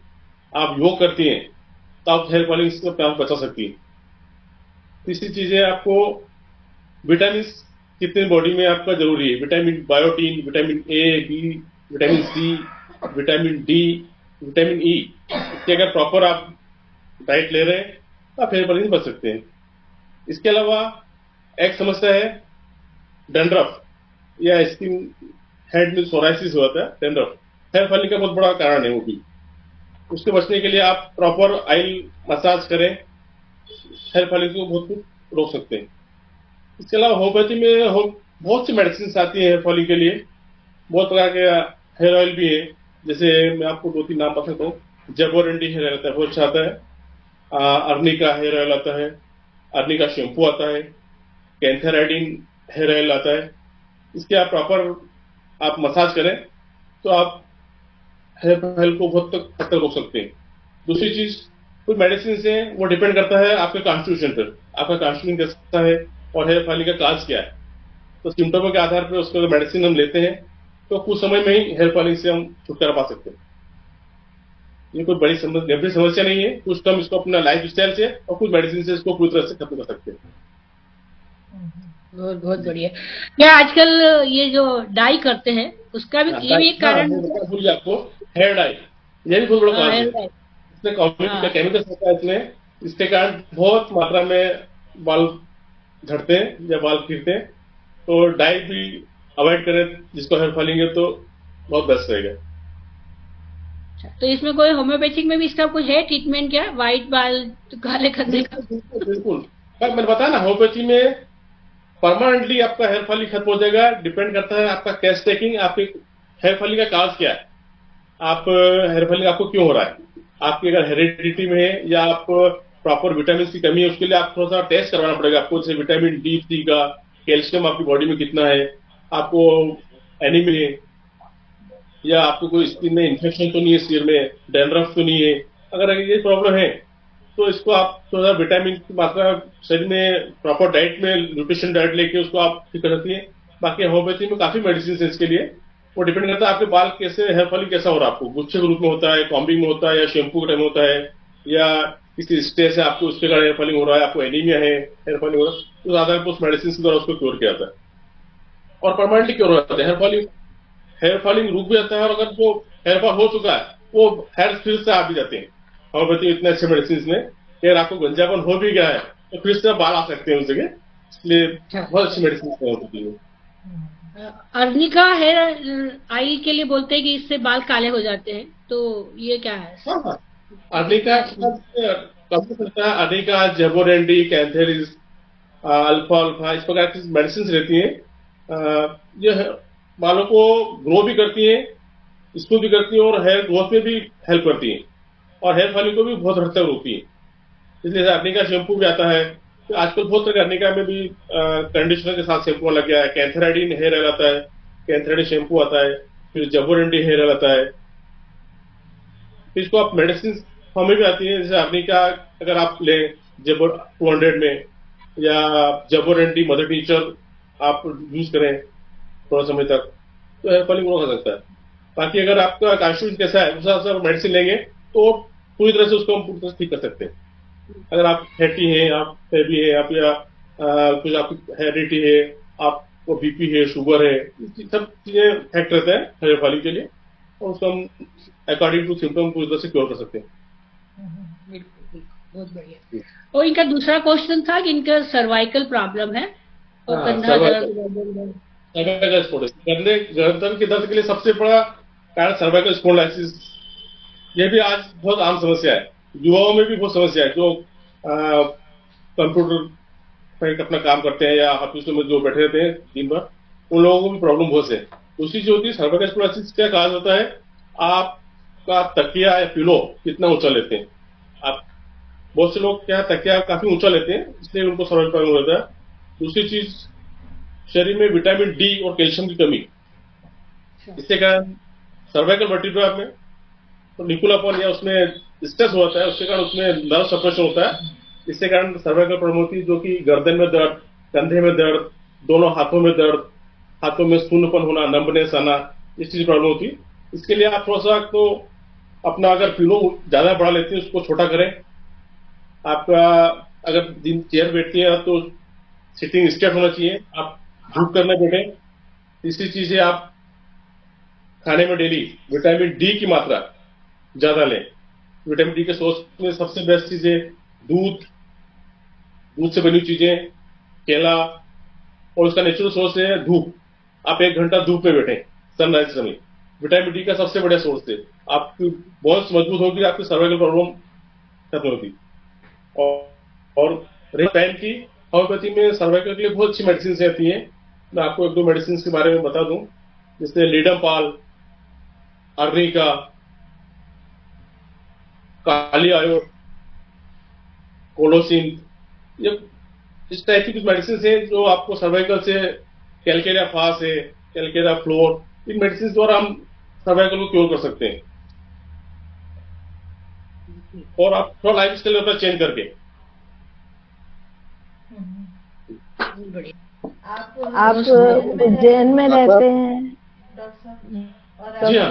Speaker 2: आप योग करती हैं तो आप हेयर फॉलिंग से बचा सकती हैं। तीसरी चीज है आपको विटामिन कितने बॉडी में आपका जरूरी है। Vitamin biotin, vitamin A, B, vitamin C, vitamin D, vitamin E, इसके अगर प्रॉपर आप डाइट ले रहे हैं तो आप हेयर फॉलिंग से बच सकते हैं। इसके अलावा एक समस्या है डैंड्रफ या स्किन हेड में सोराइसिस होता है। डैंड्रफ हेयर फॉलिंग का बहुत बड़ा कारण है वो भी। उसके बचने के लिए आप प्रॉपर ऑयल मसाज करें, हेयर फॉलिंग को बहुत कुछ रोक सकते हैं। इसके अलावा होम्योपैथी में बहुत सी मेडिसिन आती है हेयर फॉलिंग के लिए। बहुत प्रकार के हेयर ऑयल भी है, जैसे मैं आपको 2-3 नाम बता सकता हूँ। जबोरेंडी हेयर ऑयल आता है, बहुत अच्छा आता है। अर्निका हेयर ऑयल आता है, अर्निका शैम्पू आता है, कैंथेराइडिन हेयर ऑयल आता है। इसके आप प्रॉपर आप मसाज करें तो आप हेयर फॉल को बहुत हद तक रोक सकते हैं। दूसरी चीज कोई मेडिसिन से वो डिपेंड करता है आपके कॉन्स्टिट्यूशन पर, आपका कॉन्स्टिट्यूशन कैसा है और हेयर फॉलिंग का काज क्या है। तो सिम्टमों के आधार पर उसको मेडिसिन हम लेते हैं तो कुछ समय में ही हेयर फॉलिंग से हम छुटकारा पा सकते हैं। ये कोई बड़ी गंभीर समस्या नहीं है। कुछ हम इसको अपना लाइफ स्टाइल से और कुछ मेडिसिन से इसको पूरी तरह से खत्म कर सकते हैं।
Speaker 1: बहुत बहुत बढ़िया। क्या आजकल ये जो डाई करते हैं उसका भी ये भी एक कारण
Speaker 2: भूल गया आपको, हेयर डाई, ये भी बहुत बड़ा कारण है। इसमें केमिकल्स होता है इसमें, इसके कारण बहुत मात्रा में बाल झड़ते हैं या बाल गिरते हैं। तो डाई भी अवॉइड करें, जिसको हेयर फॉलिंग है तो बहुत बेस्ट रहेगा।
Speaker 1: तो इसमें कोई होम्योपैथिक में भी इसका कुछ है ट्रीटमेंट क्या, व्हाइट बाल काले करने का?
Speaker 2: बिल्कुल मैंने बताया ना, होम्योपैथी में परमानेंटली आपका हेयर फॉलिंग खत्म हो जाएगा। डिपेंड करता है आपका केस टेकिंग, आपके हेयर फॉलिंग का काज क्या है, आप हेयर फॉलिंग आपको क्यों हो रहा है। आपकी अगर हेरिडिटी में है या आप प्रॉपर विटामिन की कमी है, उसके लिए आप थोड़ा सा टेस्ट करवाना पड़ेगा आपको, जैसे विटामिन डी, सी का, कैल्शियम आपकी बॉडी में कितना है, आपको एनीमिया है या आपको कोई स्किन में इन्फेक्शन तो नहीं है, सिर में डैंड्रफ तो नहीं है। अगर ये प्रॉब्लम है तो इसको आप थोड़ा विटामिन की मात्रा शरीर में प्रॉपर डाइट में न्यूट्रिशन डाइट लेके उसको आप ठीक कर सकती है। बाकी होम्योपैथी में काफी मेडिसिन है इसके लिए। वो डिपेंड करता है आपके बाल कैसे, हेयर फॉलिंग कैसा हो रहा है, आपको गुच्छे के रूप में होता है, कॉम्बिंग में होता है, या शैम्पू के टाइम होता है, या किसी स्टेज से आपको उसके कारण हेयर फॉलिंग हो रहा है, आपको एनीमिया है, हेयर फॉलिंग हो रहा है, तो आधार पर उस मेडिसिन के द्वारा उसको क्योर किया जाता है और परमानेंटली क्योर हो जाता है। हेयर फॉलिंग रुक भी जाता है, और अगर वो हेयर फॉल हो चुका है वो हेयर फिर से आ भी जाते हैं। होम्योपैथी इतने अच्छे मेडिसिन में अगर आपको गंजापन हो भी गया है तो फिर से बाल आ सकते हैं उस जगह, इसलिए बहुत अच्छी मेडिसिन होती है।
Speaker 1: अर्निका हेयर ऑयल के लिए बोलते हैं कि इससे बाल काले हो जाते हैं, तो ये क्या है?
Speaker 2: अर्निका अर्निका, जबोरेंडी, कैंथेरिस, अल्फा अल्फा, इस प्रकार की मेडिसिन रहती हैं। ये बालों को ग्रो भी करती हैं, इसको भी करती हैं, और हेयर ग्रोथ में भी हेल्प करती हैं, और हेयर फॉलिंग को भी बहुत हद तक रोकती है। इसलिए अर्निका शैम्पू भी आता है। तो आजकल बहुत तरह अर्निका में भी कंडीशनर के साथ शैम्पू लग गया है। कैंथेराइडिन हेयर ऑयल आता है, कैंथेराइडिन शैम्पू आता है, फिर जबोरेंडी हेयर ऑयल आता है। इसको आप मेडिसिन फॉर्म में भी आती है, जैसे अर्निका अगर आप ले जबोर 200 में, या जबोरेंडी मदर टीचर आप यूज करें थोड़ा समय तक, तो हेयर फॉलिंग रोका सकता है। बाकी अगर आपका कॉन्स्टिट्यूशन कैसा है उस हिसाब से मेडिसिन लेंगे तो पूरी तरह से उसको हम पूरी तरह से ठीक कर सकते हैं। अगर आप फैटी हैं, आप हैवी है, आप या कुछ आपकी हेरिडिटी है, आपको बीपी है, शुगर है, सब चीजें फैक्ट रहता है हेयर फॉलिंग के लिए, और उसको हम अकॉर्डिंग टू सिम्टम पूरी तरह से क्योर कर सकते हैं।
Speaker 1: बहुत बढ़िया। और इनका दूसरा क्वेश्चन था कि इनका सर्वाइकल प्रॉब्लम है और कंधा दर्द,
Speaker 2: गर्दन के दर्द के लिए सबसे बड़ा कारण सर्वाइकल स्पॉन्डिलोसिस। यह भी आज बहुत आम समस्या है। युवाओं में भी बहुत समस्या है, जो कंप्यूटर पे अपना काम करते हैं या ऑफिसों में जो बैठे रहते हैं दिन भर, उन लोगों को भी प्रॉब्लम बहुत है। दूसरी जो होती है सर्वाइकल स्पोरोसिस, क्या कहा जाता है, आपका तकिया या पिलो कितना ऊंचा लेते हैं आप। बहुत से लोग क्या तकिया काफी ऊंचा लेते हैं, इसलिए उनको सर्वाइकल प्रॉब्लम होता है। दूसरी चीज, शरीर में विटामिन डी और कैल्शियम की कमी, इससे कारण सर्वाइकल वर्टिब्रा में तो निकुलापन या उसमें स्ट्रेस होता है, उसके कारण उसमें नर्व सप्रेशन होता है, इससे कारण सर्वाइकल प्रॉब्लम होती है, जो कि गर्दन में दर्द, कंधे में दर्द, दोनों हाथों में दर्द, हाथों में सूनपन होना, नंबनेस आना, इस चीज की प्रॉब्लम होती है। इसके लिए आप थोड़ा सा तो अपना अगर पिलो ज्यादा बड़ा लेते हैं उसको छोटा करें। आपका अगर दिन चेयर बैठती है तो सिटिंग स्ट्रेट होना चाहिए, आप झुक करना बैठे। तीसरी चीज है, आप खाने में डेली विटामिन डी की मात्रा ज्यादा लें। विटामिन डी के सोर्स में सबसे बेस्ट चीज है दूध, दूध से बनी चीजें, केला, और उसका नेचुरल सोर्स है धूप। आप 1 घंटा धूप में बैठे सनराइज समय, विटामिन डी का सबसे बढ़िया सोर्स है। आपकी बहुत मजबूत होगी, आपकी सर्वाइकल प्रॉब्लम खत्म होगी। और रही टाइम की, होम्योपैथी में सर्वाइकल के लिए बहुत अच्छी मेडिसिन आती हैं। मैं आपको 1-2 मेडिसिन के बारे में बता दूं, जैसे लीडमपाल, अर्निका, काली आयोड, कोलोसिन, ये इस टाइप की कुछ मेडिसिन है जो आपको सर्वाइकल से, कैलकेरिया फास है, कैलकेरिया फ्लोर, इन मेडिसिन द्वारा हम सर्वाइकल को क्योर कर सकते हैं। और आप थोड़ा लाइफ स्टाइल अपना चेंज करके।
Speaker 5: आप उज्जैन में रहते हैं
Speaker 4: डॉक्टर साहब,
Speaker 2: जी हाँ।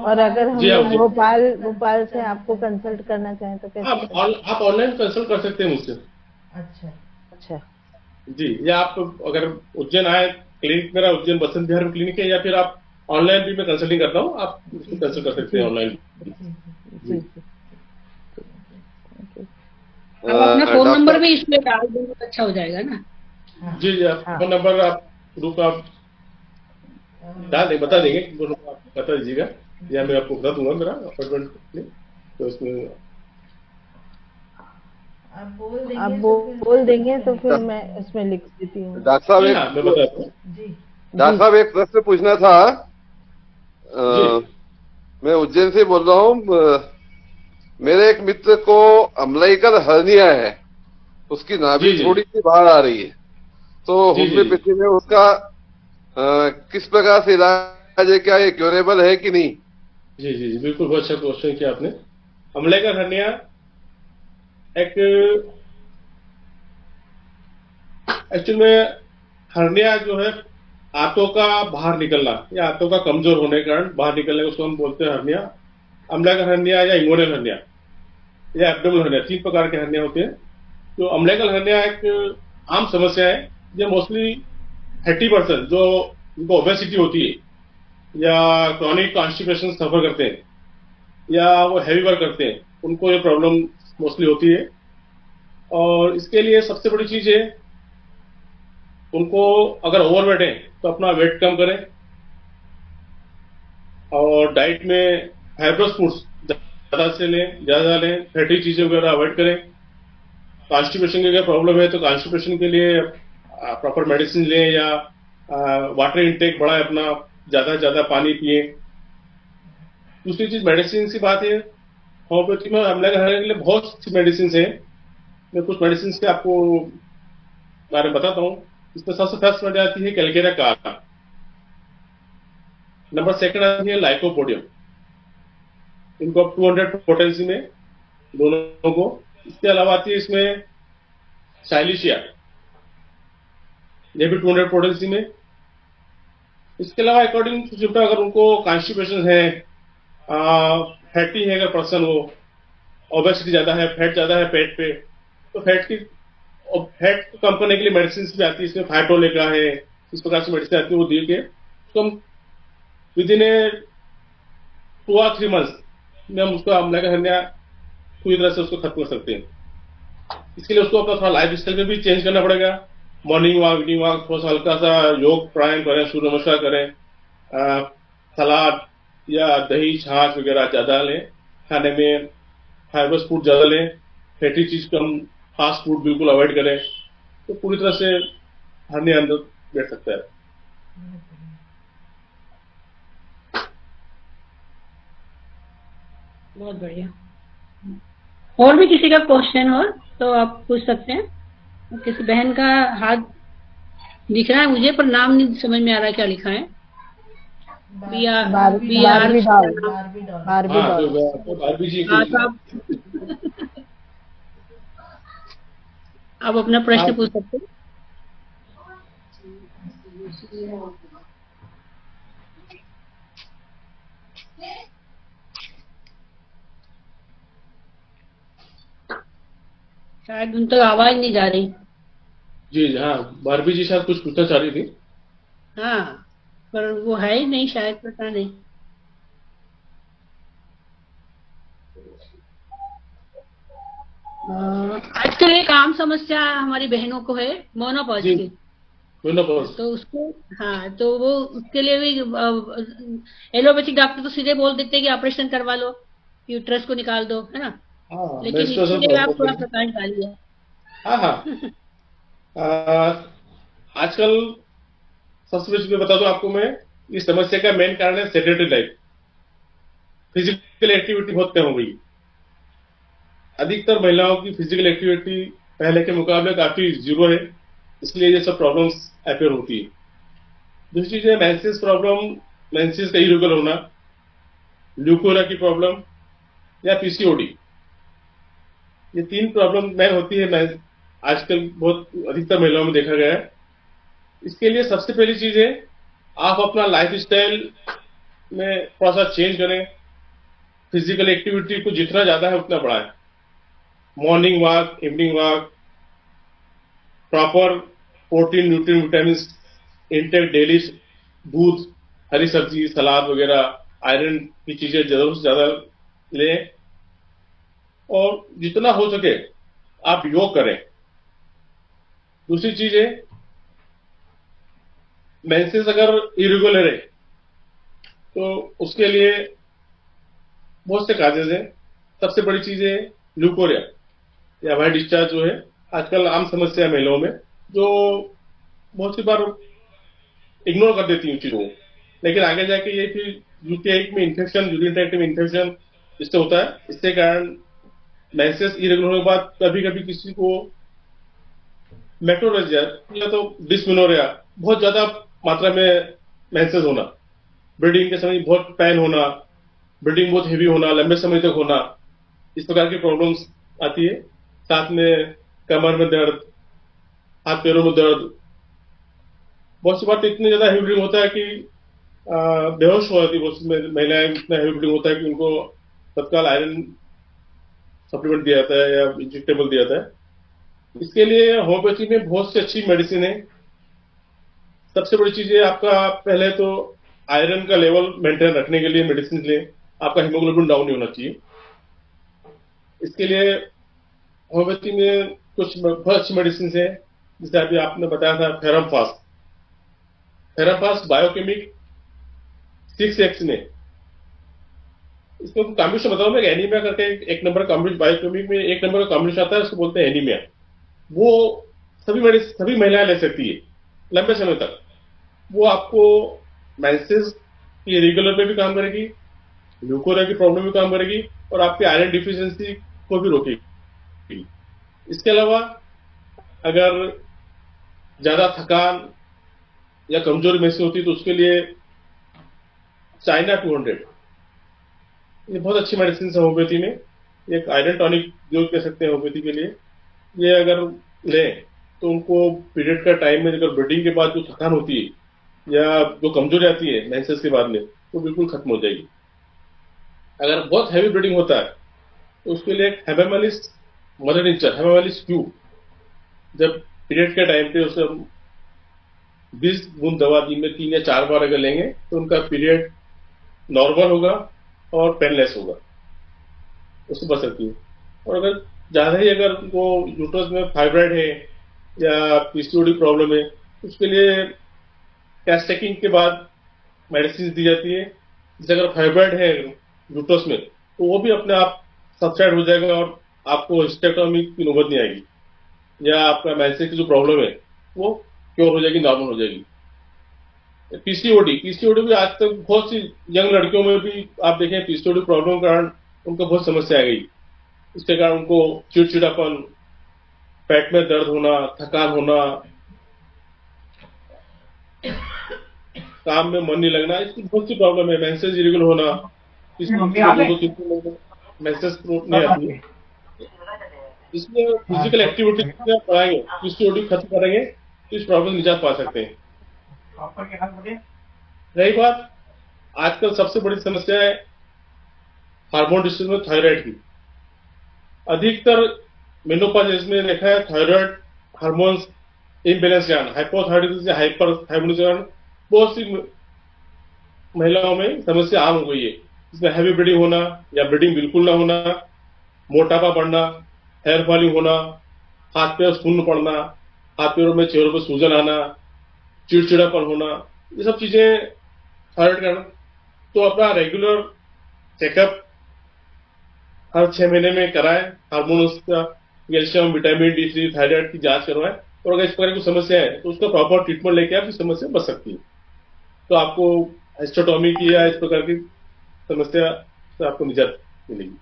Speaker 5: और अगर हम
Speaker 2: जी हाँ,
Speaker 5: लोग भोपाल से आपको कंसल्ट करना चाहें तो कैसे?
Speaker 2: आप ऑनलाइन कंसल्ट कर सकते हैं मुझसे।
Speaker 5: अच्छा।
Speaker 2: जी, या आप अगर उज्जैन आए, क्लिनिक मेरा उज्जैन बसंत विहार में क्लिनिक है, या फिर आप ऑनलाइन भी मैं कंसल्टिंग करता हूँ, आप मुझसे कंसल्ट कर सकते हैं ऑनलाइन।
Speaker 5: जी।
Speaker 1: अब अपना फोन नंबर भी इसमें डाल देंगे तो अच्छा हो जाएगा ना।
Speaker 2: जी जी, आप फोन नंबर आप ग्रुप आप डाल दें, बता देंगे, आप बता दीजिएगा, या मैं आपको बता दूंगा मेरा अपॉइंटमेंट, तो उसमें
Speaker 4: आप बोल देंगे
Speaker 5: तो फिर मैं इसमें लिख देती हूँ।
Speaker 6: डॉक्टर साहब,
Speaker 2: मैं बताता हूँ।
Speaker 6: डॉक्टर साहब एक प्रश्न पूछना था। मैं उज्जैन से बोल रहा हूँ। मेरे एक मित्र को अम्लाइकल हर्निया है, उसकी नाभि थोड़ी सी बाहर आ रही है, तो होम्योपैथी में उसका किस प्रकार से इलाज है, क्या ये क्योरेबल है कि नहीं?
Speaker 2: जी जी जी, बिल्कुल, बहुत अच्छा क्वेश्चन किया आपने। अम्लाइकल हर्निया एक एक्चुअल में हर्निया जो है आंतों का बाहर निकलना या आंतों का कमजोर होने के कारण बाहर निकलने, उसको हम बोलते हैं हर्निया। अम्लाइकल हर्निया या इंगोनियल हर्निया या एब्डोमिनल हर्निया, 3 प्रकार के हर्निया होते हैं। तो अम्लाइकल हर्निया एक आम समस्या है, जो मोस्टली 30% जो उनको ओबेसिटी होती है या क्रॉनिक कॉन्स्टिपेशन सफर करते हैं या वो हैवी वर्क करते हैं, उनको ये प्रॉब्लम मोस्टली होती है। और इसके लिए सबसे बड़ी चीज है, उनको अगर ओवरवेट है तो अपना वेट कम करें, और डाइट में फाइब्रस फूड्स ज्यादा लें, फैटी चीजें वगैरह अवॉइड करें। कॉन्स्टिपेशन की अगर प्रॉब्लम है तो कॉन्स्टिपेशन के लिए प्रॉपर मेडिसिन लें, या वाटर इनटेक बढ़ाएं अपना, ज्यादा पानी पिए। दूसरी चीज मेडिसिन की बात है, होम्योपैथी में अम्लाइकल हर्निया के लिए बहुत सी मेडिसिन है। मैं कुछ मेडिसिन के आपको बारे में बताता हूँ। इसमें सबसे फर्स्ट में आती है कैलकेरिया कारा, नंबर 2 आती है लाइकोपोडियम, इनको आप 200 पोटेंसी में दोनों को। इसके अलावा आती है इसमें साइलिशिया, ये भी 200 पोटेंसी में। इसके अलावा अकॉर्डिंग टू सिम्टम, अगर उनको कॉन्स्टिपेशन है, फैटी है अगर पर्सन, वो ओबेसिटी ज्यादा है, फैट ज्यादा है पेट पे, तो फैट को कम करने के लिए मेडिसिन भी आती है। इसमें फाइटोलेका है, इस प्रकार से मेडिसिन आती है, वो दे के तो हम विद इन 2 or 3 months में हम उसका अम्लाइकल हर्निया पूरी तरह से उसको खत्म कर सकते हैं। इसके लिए उसको अपना थोड़ा लाइफ स्टाइल में भी चेंज करना पड़ेगा। मॉर्निंग वॉक, इवनिंग वॉक, थोड़ा सा हल्का सा योग प्राणायाम करें, सूर्य नमस्कार करें, सलाद या दही छाछ वगैरह ज्यादा लें खाने में, फाइबर्स फूड ज्यादा लें, फैटी चीज कम, फास्ट फूड बिल्कुल अवॉइड करें, तो पूरी तरह से हर्निया अंदर बैठ सकता है।
Speaker 1: बहुत बढ़िया। और भी किसी का क्वेश्चन हो तो आप पूछ सकते हैं। किसी बहन का हाथ दिख रहा है मुझे, पर नाम नहीं समझ में आ रहा क्या लिखा है।
Speaker 5: बारबी
Speaker 2: जी
Speaker 1: हाँ, तो आप अपना प्रश्न पूछ सकते हैं। शायद उन तक आवाज नहीं जा रही।
Speaker 2: जी हाँ, बारबी जी शायद कुछ पूछना चाह रही थी।
Speaker 1: हाँ, पर वो है ही नहीं शायद, पता नहीं। आजकल एक आम समस्या हमारी बहनों को है, मोनोपॉज की। तो उसको, हाँ, तो वो उसके लिए भी एलोपैथिक डॉक्टर तो सीधे बोल देते हैं कि ऑपरेशन करवा लो, यूट्रस को निकाल दो, है ना। लेकिन इसके लिए आप थोड़ा प्रकाश डालिए।
Speaker 2: हाँ हाँ, आजकल सबसे पहले बता दूं आपको मैं, इस समस्या का मेन कारण है सेडेंटरी लाइफ। फिजिकल एक्टिविटी बहुत कम हो गई। अधिकतर महिलाओं की फिजिकल एक्टिविटी पहले के मुकाबले काफी जीरो है, इसलिए ये सब प्रॉब्लम्स अपेयर होती है। दूसरी चीज है मेंसेस प्रॉब्लम, मेंसेस का इरेगुलर होना, ल्यूकोरिया की प्रॉब्लम या पीसीओडी। ये 3 प्रॉब्लम मेन होती है, आजकल बहुत अधिकतर महिलाओं में देखा गया है। इसके लिए सबसे पहली चीज है, आप अपना लाइफ स्टाइल में थोड़ा सा चेंज करें। फिजिकल एक्टिविटी को जितना ज्यादा है उतना बढ़ाएं। Morning walk, evening walk, proper protein, nutrient, vitamin intake daily, दूध, हरी सब्जी, सलाद वगैरह, आयरन की चीजें जरूर से ज्यादा लें। और जितना हो सके आप योग करें। दूसरी चीज है, मेंसेस अगर इरेगुलर है तो उसके लिए बहुत से काजेज हैं। सबसे बड़ी चीज है ल्यूकोरिया या वाइट डिस्चार्ज, जो है आजकल आम समस्या है महिलाओं में, जो बहुत सी बार इग्नोर कर देती हैं चीजों को, लेकिन आगे जाके ये फिर यूटीआई में इन्फेक्शन, यूरिन ट्रैक्ट में इन्फेक्शन इससे होता है। इसके कारण मेंसेस इरेगुलर होने के बाद कभी कभी किसी को मेट्रोरेजिया या तो डिस्मेनोरिया, बहुत ज्यादा मात्रा में मेंसेस होना, ब्लीडिंग के समय बहुत पेन होना, ब्लीडिंग बहुत हेवी होना, लंबे समय तक होना, इस प्रकार की प्रॉब्लम्स आती है। साथ में कमर में दर्द, हाथ पैरों में दर्द, बहुत सी बार तो इतनी ज्यादा हेवी ब्लीडिंग होता है कि बेहोश हो जाती है। बहुत सी महिलाएं, इतना हेवी ब्लीडिंग होता है कि उनको तत्काल आयरन सप्लीमेंट दिया जाता है या इंजेक्टेबल दिया जाता है। इसके लिए होम्योपैथी में बहुत सी अच्छी मेडिसिन है। सबसे बड़ी चीज है आपका, पहले तो आयरन का लेवल मेंटेन रखने के लिए मेडिसिन लें। आपका हीमोग्लोबिन डाउन नहीं होना चाहिए। इसके लिए होम्योपैथी में कुछ बहुत अच्छी मेडिसिन है, जैसे अभी आपने बताया था ferrum fast. Ferrum fast biochemic 6X में, इसमें कॉम्बिनेशन बताऊं मैं, एनीमिया करके एक नंबर कॉम्बिनेशन, बायोकेमिक में एक नंबर का कॉम्बिनेशन आता है, उसको बोलते हैं एनीमिया। वो सभी महिलाएं ले सकती है लंबे समय तक। वो आपको मेंसेस की रेगुलर में भी काम करेगी, ल्यूकोरिया की प्रॉब्लम भी काम करेगी, और आपकी आयरन डिफिशियंसी को भी रोकेगी। इसके अलावा अगर ज्यादा थकान या कमजोरी महसूस होती है तो उसके लिए चाइना 200, ये बहुत अच्छी मेडिसिन है होम्योपैथी में। एक आयरन टॉनिक जो कह सकते हैं होम्योपैथी के लिए। ये अगर लें तो उनको पीरियड का टाइम में, अगर ब्लीडिंग के बाद जो थकान होती है या जो कमजोरी आती है मेंसेस के बाद में, वो बिल्कुल खत्म हो जाएगी। अगर बहुत हैवी ब्लीडिंग होता है तो उसके लिए हेमामालिस मदर नेचर, हेमामालिस क्यू, जब पीरियड के टाइम पे उसे 20 बूंद दवा दिन में 3 या 4 बार अगर लेंगे तो उनका पीरियड नॉर्मल होगा और पेनलेस होगा, उससे बच सकती है। और अगर ज्यादा ही अगर उनको यूट्रस में फाइब्राइड है या पीसीओडी प्रॉब्लम है, उसके लिए कैस्टेकिंग के बाद मेडिसिन दी जाती है। जैसे अगर फाइब्राइड है यूट्रस में तो वो भी अपने आप सबसाइड हो जाएगा और आपको हिस्टेक्टोमी की नौबत नहीं आएगी, या आपका मेंसेस की जो प्रॉब्लम है वो क्योर हो जाएगी, नॉर्मल हो जाएगी। पीसीओडी भी आज तक बहुत सी यंग लड़कियों में भी आप देखें पीसीओडी प्रॉब्लम के कारण उनको बहुत समस्या आ गई। इसके कारण उनको चिड़चिड़ापन, पेट में दर्द होना, थकान होना, काम में मन नहीं लगना, इसकी बहुत सी प्रॉब्लम है। मेंसेस इरेगुलर होना, मेंसेस नहीं आती है। इसलिए फिजिकल एक्टिविटी कराएंगे, पीसीओडी खत्म करेंगे तो इस प्रॉब्लम से निजात पा सकते हैं। रही बात आजकल सबसे बड़ी समस्या है हार्मोन डिस्टर्बेंस में थायराइड की। अधिकतर मेनोपॉज एज में देखा है थायराइड हार्मोन्स इम्बैलेंस के कारण, हाइपोथायराइडिज्म या हाइपर थायराइडिज्म के कारण बहुत सी महिलाओं में समस्या आम हो गई है। इसमें हैवी ब्लीडिंग होना या ब्लीडिंग बिल्कुल ना होना, मोटापा बढ़ना, हेयर फॉलिंग होना, हाथ पैर सुन्न पड़ना, हाथ पैरों में चेहरों पर सूजन आना, चिड़चिड़ापन होना, ये सब चीजें थायराइड के कारण। तो अपना रेगुलर चेकअप हर 6 महीने में कराएं, हार्मोन्स का, कैल्शियम, विटामिन D3, थायराइड की जांच करवाएं, और अगर इस प्रकार की समस्या है तो उसका प्रॉपर ट्रीटमेंट लेके आप इस समस्या बच सकती है। तो आपको हिस्टेक्टोमी की या इस प्रकार की समस्या से आपको निजात मिलेगी।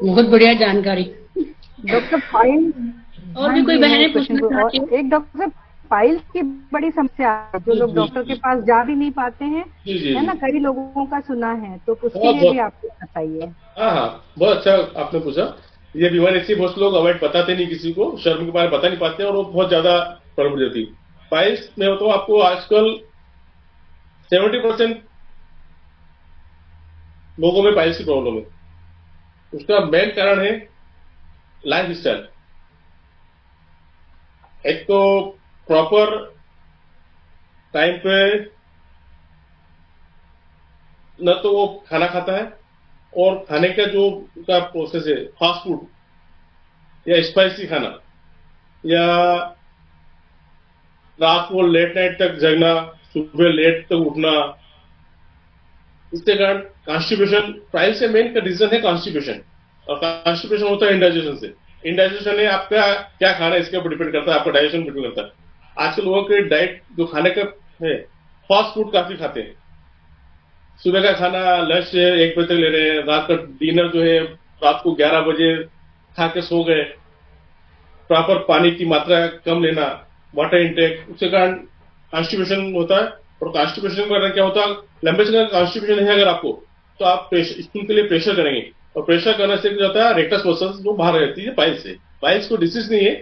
Speaker 1: बहुत बढ़िया जानकारी।
Speaker 3: डॉक्टर फाइल
Speaker 1: और भी कोई बहनें पूछना चाहती हैं?
Speaker 3: एक डॉक्टर साहब, फाइल्स की बड़ी समस्या है, जो लोग डॉक्टर के पास जा भी नहीं पाते हैं, है ना, कई लोगों का सुना है, तो उसके लिए भी आप बताइए।
Speaker 2: हाँ, बहुत अच्छा आपने पूछा। ये बीमारी ऐसी बहुत लोग अवॉइड बताते नहीं, किसी को शर्म के बारे में बता नहीं पाते और वो बहुत ज्यादा प्रॉब्लम देती। फाइल्स में तो आपको आजकल 70% लोगों में पाइल्स की प्रॉब्लम है। उसका मेन कारण है लाइफ स्टाइल। एक तो प्रॉपर टाइम पे न तो वो खाना खाता है, और खाने का जो उसका प्रोसेस है, फास्ट फूड या स्पाइसी खाना, या रात को लेट नाइट तक जगना, सुबह लेट तक उठना, इसके कारण कॉन्स्टिपेशन, पाइल्स से मेन रीजन है कॉन्स्टिपेशन। और कॉन्स्टिपेशन होता है इंडाइजेशन से। इंडाइजेशन है आपका क्या खाना है इसके ऊपर डिपेंड करता है, आपका डाइजेशन डिपेंड करता है। आजकल लोगों के डाइट जो खाने का है, फास्ट फूड काफी खाते हैं। सुबह का खाना लंच 1 बजे तक ले रहे हैं, रात का डिनर जो है रात को 11 बजे खा के सो गए। प्रॉपर पानी की मात्रा कम लेना, वाटर इंटेक, उसके कारण कॉन्स्टिपेशन होता है। और कॉन्स्टिपेशन के कारण क्या होता है, लंबे समय का कॉन्स्टिपेशन है अगर आपको, तो आप स्टूल के लिए प्रेशर करेंगे, और प्रेशर करने से क्या होता है, रेक्टस मसल्स जो बाहर रहती है पाइल्स से। पाइल्स को डिसीज नहीं है,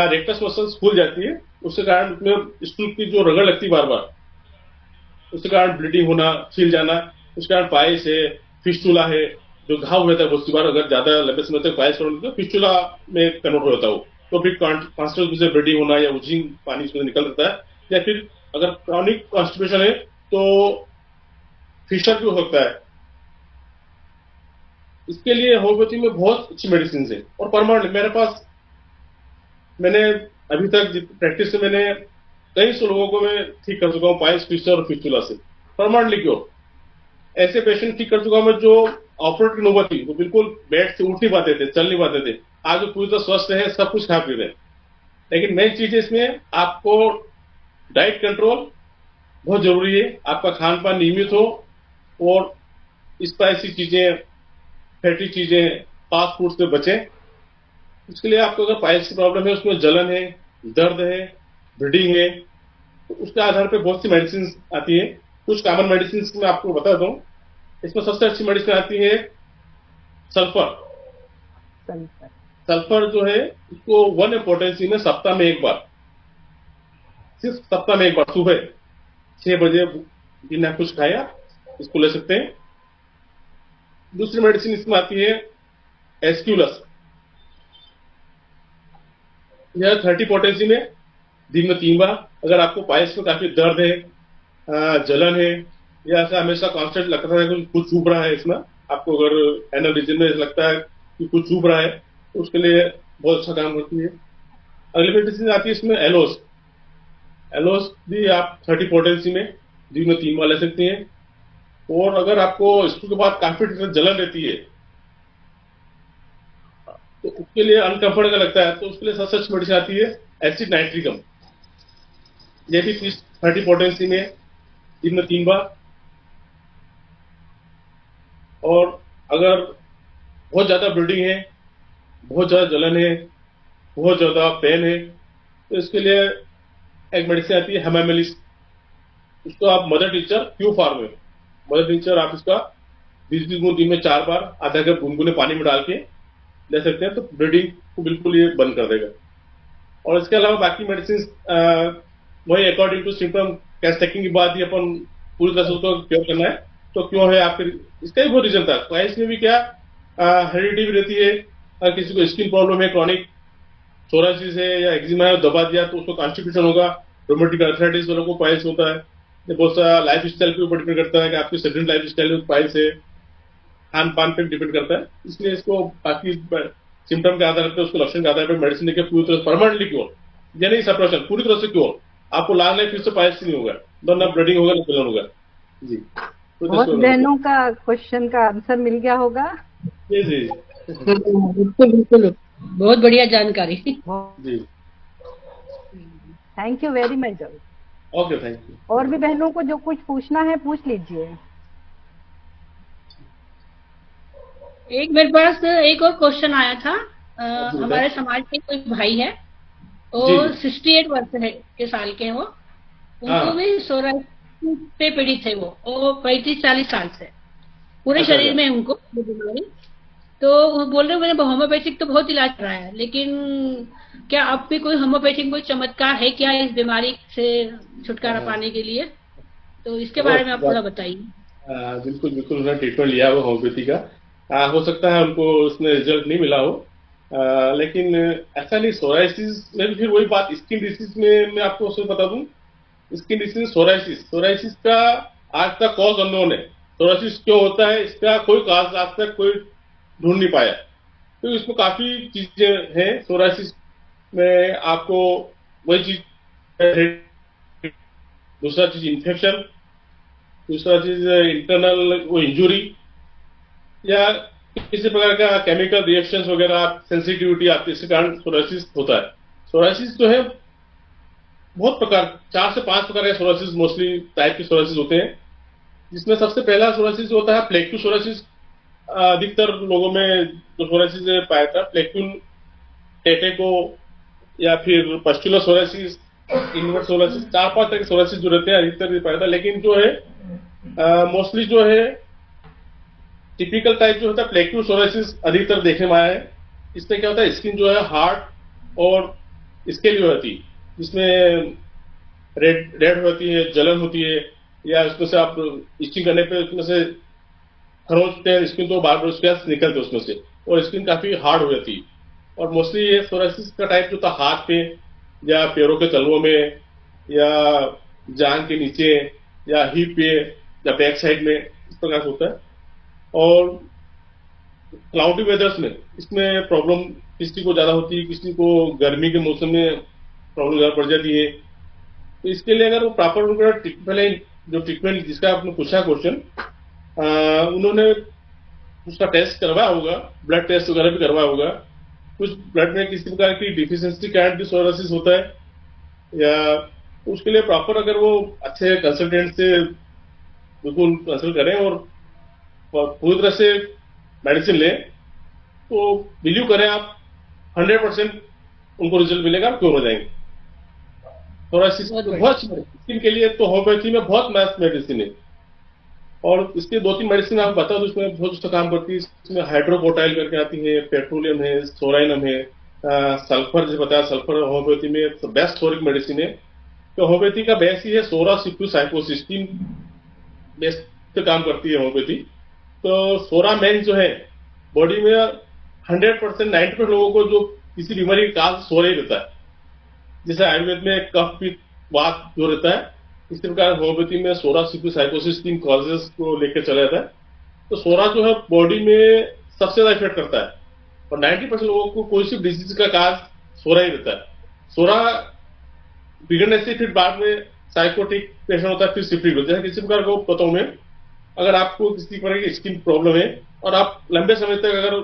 Speaker 2: रेक्टस मसल्स खुल जाती है, उसके कारण उसमें स्टूल की जो रगड़ लगती है बार बार, उसके कारण ब्लीडिंग होना, छिल जाना, उसके कारण पाइल्स है, फिस्टुला है, जो घाव रहता है बहुत सी बार अगर ज्यादा लंबे समय तक पाइल्स तो फिस्टुला में कन्वर्ट हो जाता है। तो फिर कॉन्स्टेंट से ब्लीडिंग होना या उजिंग पानी उसमें निकल जाता है, या फिर अगर क्रॉनिक कॉन्स्टिपेशन है तो फिशर भी हो सकता है। इसके लिए होम्योपैथी में बहुत अच्छी मेडिसिन है और परमानेंट मेरे पास, मैंने अभी तक प्रैक्टिस से मैंने कई सौ लोगों को मैं ठीक कर चुका हूँ पाइल्स, फिशर और फिस्टुला से परमानेंटली क्योर। ऐसे पेशेंट ठीक कर चुका हूं मैं जो ऑपरेट की नौबत थी, वो बिल्कुल बेड से उठ नहीं पाते थे, चल नहीं पाते थे, आज वो पूरी तरह स्वस्थ है, सब कुछ खा पी रहे। लेकिन मेन चीज है इसमें आपको डाइट कंट्रोल बहुत जरूरी है, आपका खान पान नियमित हो, और स्पाइसी चीजें, फैटी चीजें, फास्ट फूड से बचें। उसके लिए आपको अगर पाइल्स की प्रॉब्लम है, उसमें जलन है, दर्द है, ब्लीडिंग है, तो उसके आधार पर बहुत सी मेडिसिन आती है। कुछ कॉमन मेडिसिन मैं आपको बता दूं। इसमें सबसे अच्छी मेडिसिन आती है सल्फर। सल्फर जो है इसको 1 पोटेंसी में सप्ताह में एक बार, सिर्फ सप्ताह में एक बार सुबह 6 बजे बिना कुछ खाया इसको ले सकते हैं। दूसरी मेडिसिन इसमें आती है एस्क्यूलस। यह 30 पोटेंसी में दिन में 3 बार। अगर आपको पाइल्स में काफी दर्द है, जलन है, या ऐसा हमेशा कॉन्स्टेंट लगता है कि कुछ चुभ रहा है, इसमें आपको अगर एनल रीजन में लगता है कि कुछ चुभ रहा है, तो उसके लिए बहुत अच्छा काम करती है। अगली मेडिसिन आती है इसमें एलोस। एलोस भी आप 30 पोटेंसी में दिन में 3 बार ले सकते हैं। और अगर आपको स्टूल के बाद काफी जलन रहती है तो उसके लिए अनकंफर्टेबल लगता है, तो उसके लिए सबसे अच्छी मेडिसिन आती है एसिड नाइट्रिकम। ये भी 30 पोटेंसी में दिन में 3 बार। और अगर बहुत ज्यादा ब्लीडिंग है, बहुत ज्यादा जलन है, बहुत ज्यादा पेन है, तो इसके लिए एक मेडिसिन आती है हेमामेलिस। उसको आप मदर टीचर क्यू फॉर्म में, मदर टीचर आप इसका 20-20 दिन में 4 बार आधा कप गुनगुने पानी में डाल के ले सकते हैं, तो ब्लीडिंग को बिल्कुल ये बंद कर देगा। और इसके अलावा बाकी मेडिसिन वही according to symptom case taking के बाद ही अपन पूरी तरह से उसको क्योर करना है। तो क्यों है आप, फिर इसका भी बहुत रीजन था। क्लाइंस में भी क्या हेरिडिटी भी रहती है, अगर किसी को स्किन प्रॉब्लम है, क्रॉनिक सोरासिस है या एक्जिमा है, दबा दिया तो उसको कॉन्स्टिपेशन होगा। रोमेटिक अर्थराइटिस वालों को पाइल्स होता है। ये बहुत सारा लाइफ स्टाइल पे ऊपर डिपेंड करता है कि आपकी सेडेंट लाइफ स्टाइल में पाइल्स है, खान पान पे डिपेंड करता है। इसलिए इसको बाकी सिम्टम के आधार पर, उसको लक्षण के आधार पर मेडिसिन देकर पूरी तरह परमानेंटली क्योर, यानी सप्रेशन, पूरी तरह से क्योर। आपको लाल लाइफ फिर से पाइल्स नहीं होगा, ना ब्लीडिंग होगा, ना जलन होगा। जी,
Speaker 3: बहुत बहनों का क्वेश्चन का आंसर मिल गया होगा।
Speaker 2: जी जी
Speaker 1: बिल्कुल बिल्कुल, बहुत बढ़िया जानकारी।
Speaker 2: जी,
Speaker 3: thank you very much.
Speaker 2: Okay, thank you.
Speaker 3: और भी बहनों को जो कुछ पूछना है पूछ लीजिए।
Speaker 1: एक मेरे पास एक और क्वेश्चन आया था। हमारे समाज के कोई भाई है, वो 68 वर्ष के साल के हैं, वो उनको भी सोराइसिस पे पीड़ित है। वो 35-40 साल से पूरे शरीर में उनको बीमारी। तो वो बोल रहे मैंने होम्योपैथिक तो बहुत इलाज कराया है, लेकिन क्या अब भी कोई होम्योपैथिक कोई चमत्कार है क्या इस बीमारी से छुटकारा पाने के लिए? तो इसके बारे में आप थोड़ा बताइए।
Speaker 2: बिल्कुल बिल्कुल, उन्होंने ट्रीटमेंट लिया हुआ होम्योपैथी का। हो सकता है उनको उसमें रिजल्ट नहीं मिला हो, लेकिन ऐसा नहीं। सोराइसिस में भी फिर वही बात, स्किन डिसीज में मैं आपको उसमें बता दूं, स्किन डिसीज सोराइसिस का आज तक कॉज अननोन है। सोराइसिस क्यों होता है, इसका कोई कॉज आज तक कोई ढूंढ नहीं पाया। तो इसमें काफी चीजें हैं। सोराइसिस में आपको वही चीज, दूसरा चीज इन्फेक्शन, दूसरा चीज इंटरनल वो इंजुरी या किसी प्रकार का केमिकल रिएक्शंस वगैरह, सेंसिटिविटी आती है, इसके कारण सोराइसिस होता है। सोराइसिस जो है बहुत प्रकार, 4 से 5 प्रकार के सोराइसिस मोस्टली टाइप के सोराइसिस होते हैं, जिसमें सबसे पहला सोराइसिस होता है प्लेक्यू सोराइसिस। अधिकतर लोगों में जो सोराइसिस पाया था, प्लेक्यून टेटेको या फिर पस्टुलर सोराइसिस, इनवर्ट सोराइसिस, 4-5 तरह के सोराइसिस जो रहते हैं अधिकतर पाया था। लेकिन जो है मोस्टली जो है टिपिकल टाइप जो होता है प्लेक्यू सोराइसिस अधिकतर देखने में आया है। इसमें क्या होता है, स्किन जो है हार्ड और स्केली होती है, जिसमें रेड होती है, जलन होती है, या उसमें से आप इचिंग करने पे उसमें से खरोचते हैं स्किन, तो बार बार उसके निकलते उसमें से, और स्किन काफी हार्ड हो जाती है। और मोस्टली ये सोराइसिस का टाइप जो था हाथ पे या पैरों के तलवों में या जांघ के नीचे या हिप पे या बैक साइड में, इस प्रकार से होता है। और क्लाउडी वेदर्स में इसमें प्रॉब्लम किसी को ज्यादा होती है, किसी को गर्मी के मौसम में प्रॉब्लम ज्यादा पड़ जाती है। तो इसके लिए अगर वो प्रॉपर उनका पहले जो ट्रीटमेंट जिसका आपने पूछा क्वेश्चन, उन्होंने उसका टेस्ट करवाया होगा, ब्लड टेस्ट वगैरह भी करवाया होगा। कुछ ब्लड में किसी प्रकार की डिफिशियंसी के कारण भी सोराइसिस होता है, या उसके लिए प्रॉपर अगर वो अच्छे कंसल्टेंट से बिल्कुल कंसल्ट करें और पूरी तरह से मेडिसिन लें, तो बिलीव करें आप 100% उनको रिजल्ट मिलेगा, क्योर हो जाएंगे। सोराइसिस बहुत स्किन के लिए तो होम्योपैथी में बहुत मस्त मेडिसिन है। और इसके 2-3 मेडिसिन आप बता दो, इसमें बहुत अच्छा काम करती है। इसमें हाइड्रोकोटाइल करके आती है, पेट्रोलियम है, सोराइनम है, सल्फर जो बताया, सल्फर होम्योपैथी में बेस्ट सोरिक मेडिसिन है। तो होम्योपैथी का बेस ही है सोरा सिक्यू साइकोसिस्टीन बेस पे काम करती है होम्योपैथी। तो सोरा मेन जो है बॉडी में 100% 90% लोगों को जो किसी बीमारी का काज सोरा ही रहता है। जैसे आयुर्वेद में कफ पित्त वात जो रहता है, इसी प्रकार होम्योपैथी में सोरा सिक्यू साइकोसिस 3 कॉजेस को लेकर चला जाता है। तो सोरा जो है बॉडी में सबसे ज्यादा इफेक्ट करता है, और 90% लोगों को कोई सी डिजीज का काज सोरा ही रहता है। सोरा बिगड़ने से फिर बाद में साइकोटिक पेशेंट होता है, फिर सिफिलिस होता है। किसी प्रकार को बताऊं मैं, अगर आपको किसी तरह की स्किन प्रॉब्लम है और आप लंबे समय तक अगर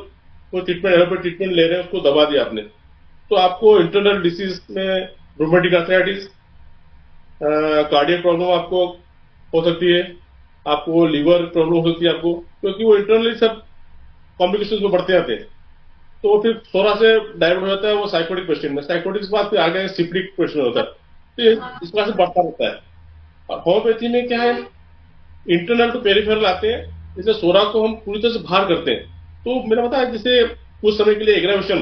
Speaker 2: कोई ट्रीटमेंट ले रहे हैं, उसको दबा दिया आपने, तो आपको इंटरनल डिसीज में रूमेटिक आर्थराइटिस, कार्डियक प्रॉब्लम आपको हो सकती है, आपको लीवर प्रॉब्लम हो सकती है आपको, क्योंकि वो इंटरनली सब कॉम्प्लिकेशन में बढ़ते जाते हैं। तो फिर थोड़ा से डाइवर्ट हो जाता है वो साइकोटिक पेशेंट में, साइकोटिक के बाद फिर आगे सिप्टिक पेशेंट होता है, तो इस तरह से बढ़ता रहता है। और होम्योपैथी में क्या है, इंटरनल टू पेरिफेरल आते हैं, जैसे सोरा को हम पूरी तरह से बाहर करते हैं। तो मेरा पता है जैसे कुछ समय के लिए एग्रावेशन,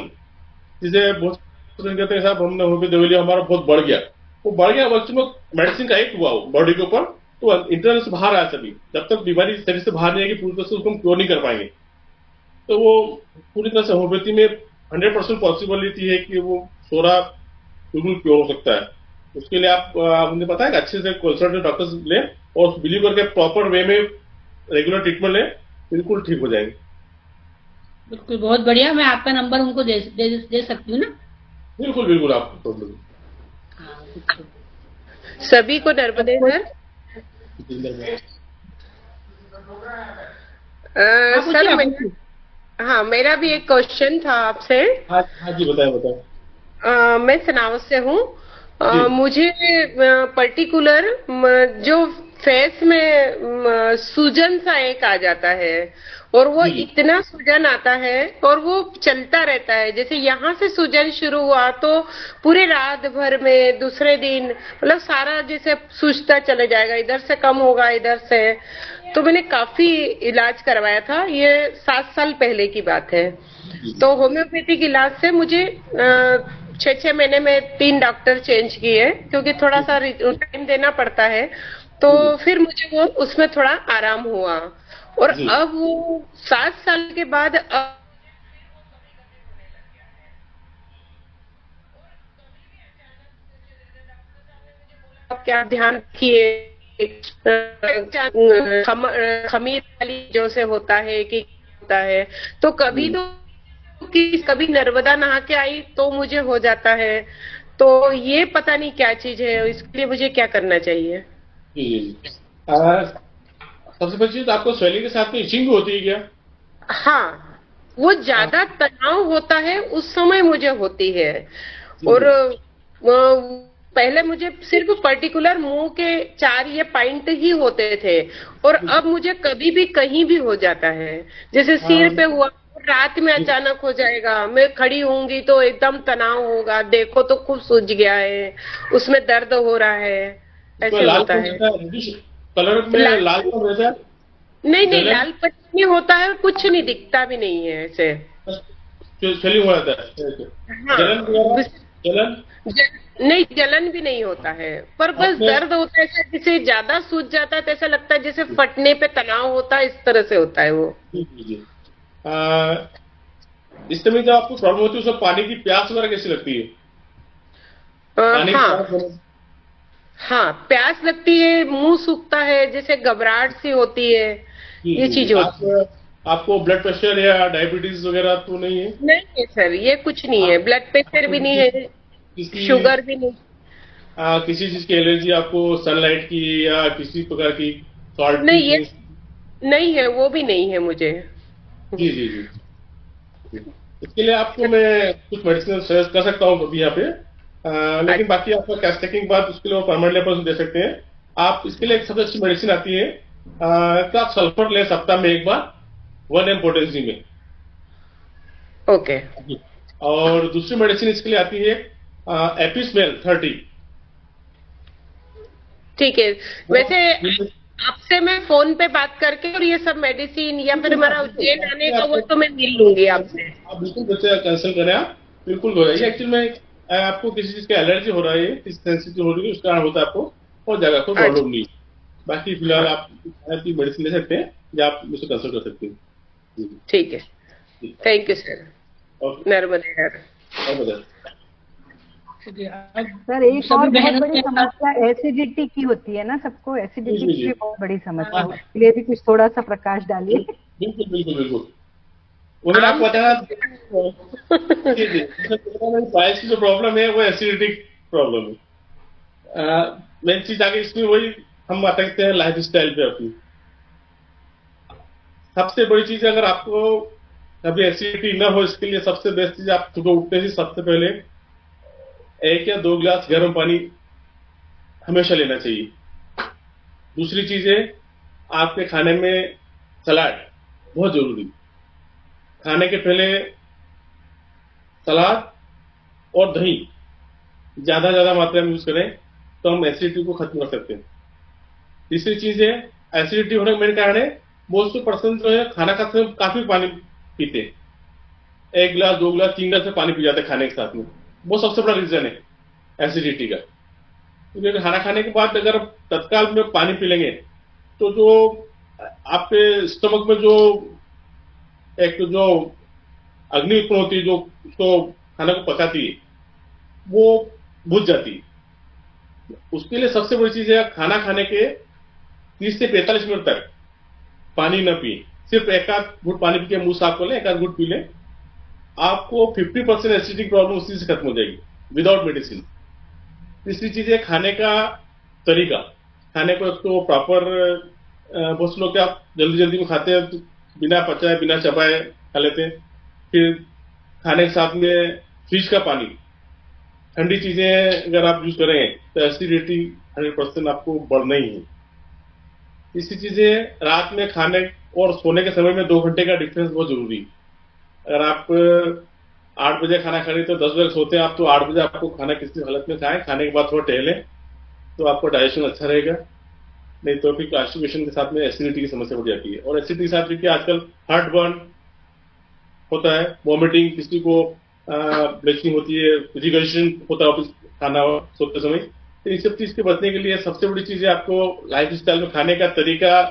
Speaker 2: जिसे बहुत कहते हैं साहब हमने होम्योपैथी दवाई लिया, हमारा बहुत बढ़ गया, वो बढ़ गया वक्त में मेडिसिन का एक हुआ वो बॉडी के ऊपर, तो इंटरनल से बाहर आया सभी, जब तक बीमारी शरीर से बाहर नहीं आएगी पूरी तरह से उसको हम क्योर नहीं कर पाएंगे। तो वो पूरी तरह से होम्योपैथी में 100% पॉसिबिलिटी है कि वो सोरा बिल्कुल क्योर हो सकता है। उसके लिए आप मुझे पता है कि अच्छे से कंसल्टेंट डॉक्टर्स लें और बिलीव करके प्रॉपर वे में रेगुलर ट्रीटमेंट लें, बिल्कुल ठीक हो जाएंगे।
Speaker 1: बिल्कुल, बहुत बढ़िया। मैं आपका नंबर उनको दे सकती हूँ ना?
Speaker 2: बिल्कुल बिल्कुल, आपको
Speaker 7: सभी को नर्मदे सर। सर हाँ, मेरा भी एक क्वेश्चन था आपसे।
Speaker 2: हाँ जी, बताएं।
Speaker 7: मैं सनावत से हूँ। मुझे पर्टिकुलर जो फेस में सूजन सा एक आ जाता है और वो इतना सूजन आता है और वो चलता रहता है। जैसे यहाँ से सूजन शुरू हुआ तो पूरे रात भर में दूसरे दिन मतलब सारा जैसे सूजता चले जाएगा, इधर से कम होगा इधर से। तो मैंने काफी इलाज करवाया था, ये 7 साल पहले की बात है। तो होम्योपैथिक इलाज से मुझे 6 महीने में 3 डॉक्टर चेंज किए, क्योंकि थोड़ा सा टाइम देना पड़ता है। तो फिर मुझे वो उसमें थोड़ा आराम हुआ और अब वो 7 साल के बाद अब क्या ध्यान रखिए, खमीर वाली जो से होता है कि होता है, तो कभी तो कभी नर्मदा नहा के आई तो मुझे हो जाता है। तो ये पता नहीं क्या चीज है, इसके लिए मुझे क्या करना चाहिए?
Speaker 2: सबसे पहली चीज, आपको स्वेलिंग के साथ में इचिंग भी होती है क्या?
Speaker 7: हाँ, वो ज्यादा तनाव होता है उस समय मुझे होती है। और पहले मुझे सिर्फ पर्टिकुलर मुंह के 4 ये पॉइंट ही होते थे और अब मुझे कभी भी कहीं भी हो जाता है। जैसे सिर पे हुआ, रात में अचानक हो जाएगा, मैं खड़ी होंगी तो एकदम तनाव होगा, देखो तो खूब सूज गया है, उसमें दर्द हो रहा है, ऐसे होता है।
Speaker 2: कलर में लाल रहता है?
Speaker 7: नहीं, लाल पट्टी नहीं होता है, कुछ नहीं दिखता भी नहीं है ऐसे।
Speaker 2: स्वेलिंग हो जाता है? जलन
Speaker 7: नहीं, जलन भी नहीं होता है, पर बस दर्द होता है। जैसे ज्यादा सूज जाता है तो ऐसा लगता है जैसे फटने पे तनाव होता है, इस तरह से होता है वो।
Speaker 2: इस समय जब आपको प्रॉब्लम होती है उसमें पानी की प्यास वगैरह कैसी लगती है?
Speaker 7: हाँ, प्यास लगती है, मुंह सूखता है, जैसे घबराहट सी होती है, ये चीज होती है।
Speaker 2: आपको ब्लड प्रेशर या डायबिटीज वगैरह तो नहीं है?
Speaker 7: नहीं सर, ये कुछ नहीं है, ब्लड प्रेशर भी नहीं है, शुगर भी नहीं।
Speaker 2: किसी चीज की एलर्जी आपको, सनलाइट की या किसी प्रकार की सॉल्ट?
Speaker 7: नहीं, ये नहीं है, वो भी नहीं है मुझे।
Speaker 2: जी जी जी, इसके लिए आपको मैं कुछ मेडिसिन सजेस्ट कर सकता हूँ अभी यहाँ पे, लेकिन बाकी आपका कैश टेकिंग के बाद उसके लिए परमानेंट लेवल दे सकते हैं आप। इसके लिए एक सबसे अच्छी मेडिसिन आती है कि आप सल्फर लें सप्ताह में एक बार 1 mg पोटेंसी में।
Speaker 7: ओके।
Speaker 2: और दूसरी मेडिसिन इसके लिए आती है एपिस्मेल 30।
Speaker 7: ठीक है। वैसे आपसे मैं फोन पे बात करके और ये सब मेडिसिन या फिर हमारा उज्जैन आने का वो तो मैं मिल लूंगी आपसे।
Speaker 2: आप बिल्कुल बच्चे कैंसिल करें, आप बिल्कुल हो जाइए। एक्चुअली में आपको किसी चीज की एलर्जी हो रहा है, किसी सेंसिटिव हो रही है, उसका होता है आपको, और जगह को प्रॉब्लम नहीं। बाकी फिलहाल आप मेडिसिन ले सकते हैं या आप मुझसे कंसल्ट कर सकते हैं।
Speaker 7: ठीक है, thank you sir. Narmade
Speaker 3: sir, एक और बहुत बड़ी समस्या एसिडिटी की होती है ना, सबको एसिडिटी की बहुत बड़ी समस्या है, इसलिए भी कुछ थोड़ा सा प्रकाश डालिए।
Speaker 2: बिल्कुल बिल्कुल बिल्कुल, वो आपको बताया पाइल्स की जो प्रॉब्लम है वो एसिडिटी प्रॉब्लम है। मेन चीज आगे इसमें वही हम बात करते हैं लाइफ स्टाइल पे अपनी। सबसे बड़ी चीज अगर आपको कभी एसिडिटी ना हो, इसके लिए सबसे बेस्ट चीज, आप सुबह उठते ही सबसे पहले 1 या 2 गिलास गर्म पानी हमेशा लेना चाहिए। दूसरी चीज है, आपके खाने में सलाद बहुत जरूरी। खाने के पहले सलाद और दही ज्यादा मात्रा में यूज करें तो हम एसिडिटी को खत्म कर सकते हैं। तीसरी चीज है, एसिडिटी होने का मेन कारण है, बहुत से पर्सन जो है खाना खाते समय काफी पानी पीते हैं, 1 गिलास 2 गिलास 3 गिलास पानी पी जाते हैं खाने के साथ में। वो सबसे बड़ा रीजन है एसिडिटी का। क्योंकि खाना खाने के बाद अगर तत्काल में पानी पी लेंगे तो जो आपके स्टमक में जो एक जो अग्नि उत्पन्न होती है, जो उसको खाना को पकाती है, वो बुझ जाती है। उसके लिए सबसे बड़ी चीज है, खाना खाने के 30 से 45 मिनट तक पानी न पिए, सिर्फ एक आध घुट पानी पी के मुंह साफ कर लें, एक आध घुट पी लें, आपको 50% एसिडिक प्रॉब्लम उसी से खत्म हो जाएगी विदाउट मेडिसिन। तीसरी चीज है खाने का तरीका। खाने को तो प्रॉपर, बहुत से लोग क्या जल्दी में खाते हैं, तो बिना पचाए बिना चबाए खा लेते हैं। फिर खाने के साथ में फ्रिज का पानी, ठंडी चीजें अगर आप यूज करें तो एसिडिटी 100% आपको बढ़ना ही है। तीसरी चीज है, रात में खाने और सोने के समय में 2 घंटे का डिफरेंस बहुत जरूरी है। अगर आप 8 बजे खाना खा रहे तो 10 बजे सोते हैं आप, तो 8 बजे आपको खाना किसी हालत में खाएं, खाने के बाद थोड़ा टहलें तो आपको डाइजेशन अच्छा रहेगा। नहीं तो फिर कॉन्स्टिपेशन के साथ में एसिडिटी की समस्या बढ़ जाती है। और एसिडिटी के साथ देखिए आजकल हार्ट बर्न होता है, वॉमिटिंग, किसी को ब्लीचिंग होती है, रिगर्जेशन होता है खाना सोते समय। तो इन सब चीज के बचने के लिए सबसे बड़ी चीज है, आपको लाइफ स्टाइल में खाने का तरीका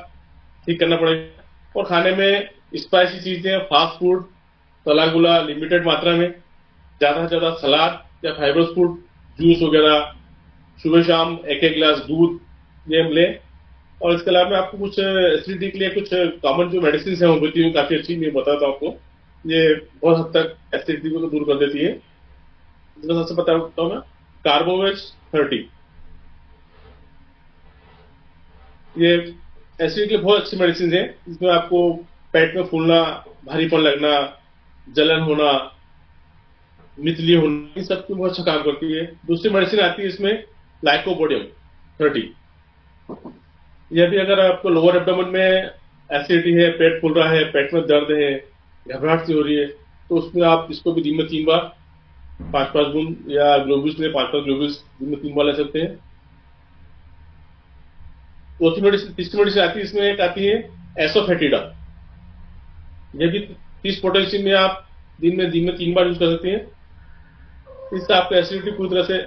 Speaker 2: ठीक करना पड़ेगा। और खाने में स्पाइसी चीजें, फास्ट फूड, तला गुला लिमिटेड मात्रा में, ज्यादा से ज्यादा सलाद या फाइबरस फूड, जूस वगैरह, सुबह शाम 1-1 गिलास दूध ये हम लें। और इसके अलावा मैं आपको कुछ एसिडिटी के लिए कुछ कॉमन जो मेडिसिन है होम्योपैथी में काफी अच्छी, मैं बताता हूँ आपको, ये बहुत हद तक एसिडिटी को तो दूर कर देती है। इसमें सबसे बताता हूँ मैं, कार्बोवेक्स 30, ये एसिडिटी के लिए बहुत अच्छी मेडिसिन है। इसमें आपको पेट में फूलना, भारीपन लगना, जलन होना, मितली होना, इन सब की बहुत अच्छा काम करती है। दूसरी मेडिसिन आती है इसमें लाइकोपोडियम 30। यह भी अगर आपको लोअर एब्डोमेन में एसिडिटी है, पेट फूल रहा है, पेट में दर्द है, घबराहट सी हो रही है, तो उसमें आप इसको भी दिन में 3 बार 5-5 बूंद, या ग्लोब्यूल्स में 5-5 ग्लोब्यूल्स दिन में 3 बार ले सकते हैं। तीसरी मेडिसिन आती है, इसमें एक आती है एसोफेटिडा। यह भी 30 पोटेंशियम में आप दिन में 3 बार यूज कर सकते हैं। इससे आपको एसिडिटी पूरी तरह से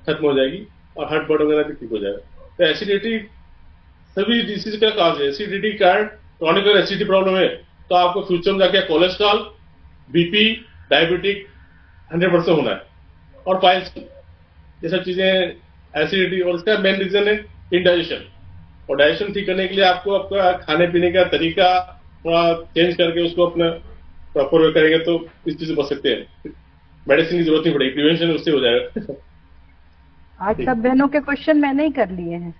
Speaker 2: खत्म हो जाएगी और हार्ट बर्न वगैरह भी ठीक हो जाएगा। तो एसिडिटी सभी डिसीज का काज है। एसिडिटी का क्रॉनिक एसिडिटी प्रॉब्लम है तो आपको फ्यूचर में जाके कोलेस्ट्रॉल, बीपी, डायबिटिक 100% होना है। और पाइल्स, ये सब चीजें एसिडिटी, और इसका मेन रीजन है इंडाइजेशन। और डाइजेशन ठीक करने के लिए आपको आपका खाने पीने का तरीका थोड़ा चेंज करके उसको अपना प्रॉपर वे करेंगे तो इस चीज से बच सकते हैं। मेडिसिन की जरूरत नहीं पड़ेगी, प्रिवेंशन उससे हो जाएगा।
Speaker 3: आज सब बहनों के क्वेश्चन मैंने ही कर लिए हैं।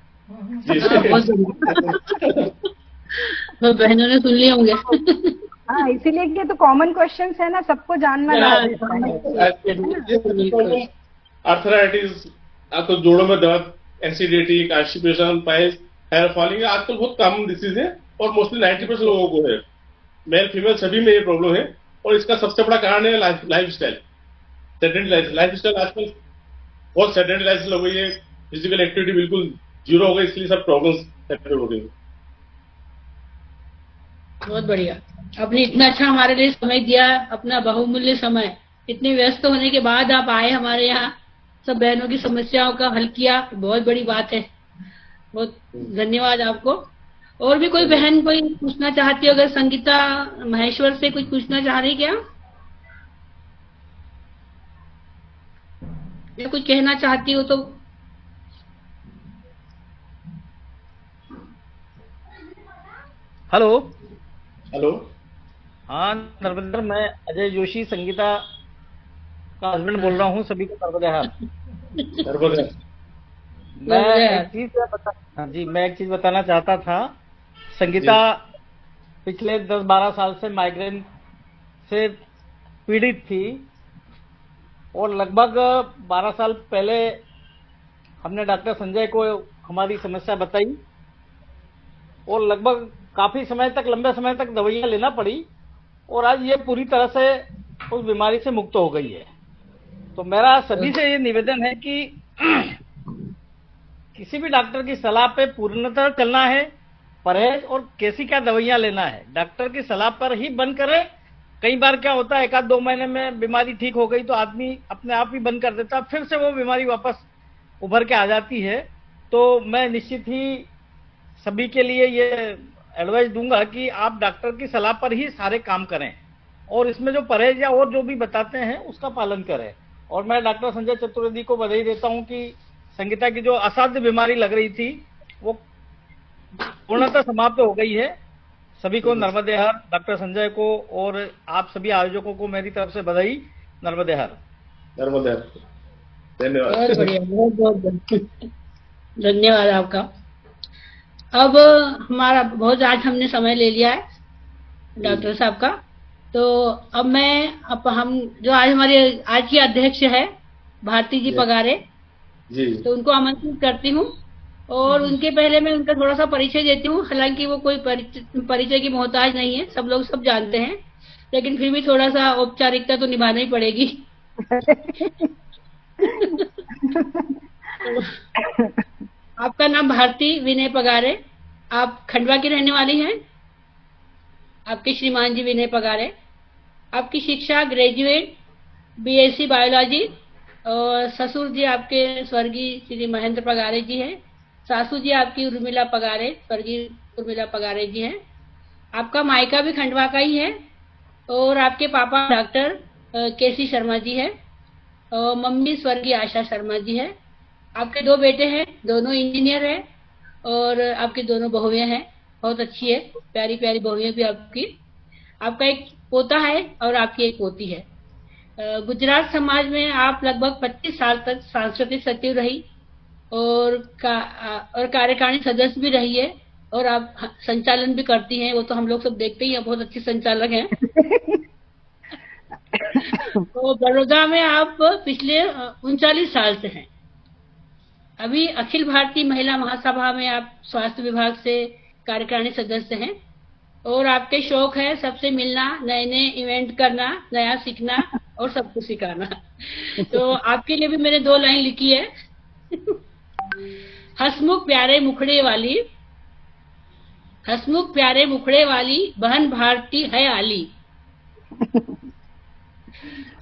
Speaker 1: तो बहनों ने सुन लिए होंगे।
Speaker 3: हाँ, इसीलिए कि तो कॉमन क्वेश्चंस है ना, सबको जानना है।
Speaker 2: आर्थराइटिस, आपको जोड़ों में दर्द, acidity, constipation, piles, hair falling आजकल बहुत कॉमन डिसीज है और मोस्टली 90% लोगों को है। मेल फीमेल सभी में ये प्रॉब्लम है। और इसका सबसे बड़ा कारण है life style, sedentary life style. आजकल बहुत सेडेंटरी लाइफ हो गई है, फिजिकल एक्टिविटी बिल्कुल जीरो हो गई, इसलिए सब प्रॉब्लम्स हो गई।
Speaker 1: बहुत बढ़िया, आपने इतना अच्छा हमारे लिए समय दिया, अपना बहुमूल्य समय, इतने व्यस्त होने के बाद आप आए हमारे यहाँ, सब बहनों की समस्याओं का हल किया, बहुत बड़ी बात है। बहुत धन्यवाद आपको। और भी कोई बहन कोई पूछना चाहती हो? अगर संगीता महेश्वर से कुछ पूछना चाह रही क्या, या कुछ कहना चाहती हो तो?
Speaker 8: हेलो
Speaker 2: हेलो,
Speaker 8: हाँ नर्मदेंद्र, मैं अजय जोशी, संगीता का हस्बैंड बोल रहा हूँ। सभी को नर्मदे। मैं एक चीज बताना चाहता था। संगीता पिछले 10-12 साल से माइग्रेन से पीड़ित थी और लगभग 12 साल पहले हमने डॉक्टर संजय को हमारी समस्या बताई और लगभग काफी समय तक, लंबे समय तक दवाइयां लेना पड़ी और आज ये पूरी तरह से उस बीमारी से मुक्त हो गई है। तो मेरा सभी से ये निवेदन है कि किसी भी डॉक्टर की सलाह पे पूर्णतः चलना है, परहेज और कैसी क्या दवाइयां लेना है डॉक्टर की सलाह पर ही बंद करें। कई बार क्या होता है, 1-2 महीने में बीमारी ठीक हो गई तो आदमी अपने आप ही बंद कर देता, फिर से वो बीमारी वापस उभर के आ जाती है। तो मैं निश्चित ही सभी के लिए ये एडवाइस दूंगा कि आप डॉक्टर की सलाह पर ही सारे काम करें और इसमें जो परहेज या और जो भी बताते हैं उसका पालन करें। और मैं डॉक्टर संजय चतुर्वेदी को बधाई देता हूं कि संगीता की जो असाध्य बीमारी लग रही थी वो पूर्णतः समाप्त हो गई है। सभी को नर्मदे हर, डॉक्टर संजय को और आप सभी आयोजकों को मेरी तरफ से बधाई। नर्मदे हर।
Speaker 2: नर्मदे हर। धन्यवाद।
Speaker 1: बहुत बढ़िया, बहुत बहुत धन्यवाद आपका। अब हमारा बहुत आज हमने समय ले लिया है डॉक्टर साहब का, तो अब हम जो आज हमारे आज की अध्यक्ष है भारती जी पगारे
Speaker 2: जी,
Speaker 1: तो उनको आमंत्रित करती हूँ और उनके पहले मैं उनका थोड़ा सा परिचय देती हूँ। हालांकि वो कोई परिचय की मोहताज नहीं है, सब लोग सब जानते हैं, लेकिन फिर भी थोड़ा सा औपचारिकता तो निभाना ही पड़ेगी। आपका नाम भारती विनय पगारे, आप खंडवा की रहने वाली हैं। आपके श्रीमान जी विनय पगारे, आपकी शिक्षा ग्रेजुएट बीएससी बायोलॉजी और ससुर जी आपके स्वर्गीय श्री महेंद्र पगारे जी हैं। सासू जी आपकी उर्मिला पगारे, स्वर्गीय उर्मिला पगारे जी हैं। आपका मायका भी खंडवा का ही है और आपके पापा डॉक्टर केसी शर्मा जी है और मम्मी स्वर्गीय आशा शर्मा जी है। आपके 2 बेटे हैं, दोनों इंजीनियर हैं और आपकी दोनों बहुएं हैं, बहुत अच्छी है, प्यारी प्यारी बहुएं भी आपकी। आपका एक पोता है और आपकी एक पोती है। गुजरात समाज में आप लगभग 25 साल तक सांस्कृतिक सचिव रही और कार्यकारिणी सदस्य भी रही है और आप संचालन भी करती हैं, वो तो हम लोग सब देखते ही हैं, बहुत अच्छी संचालक हैं। तो बड़ौदा में आप पिछले 39 साल से हैं। अभी अखिल भारतीय महिला महासभा में आप स्वास्थ्य विभाग से कार्यकारिणी सदस्य हैं और आपके शौक है सबसे मिलना, नए नए इवेंट करना, नया सीखना और सबको सिखाना। तो आपके लिए भी मैंने 2 लाइन लिखी है। हसमुख प्यारे मुखड़े वाली, हसमुख प्यारे मुखड़े वाली बहन भारती है आली।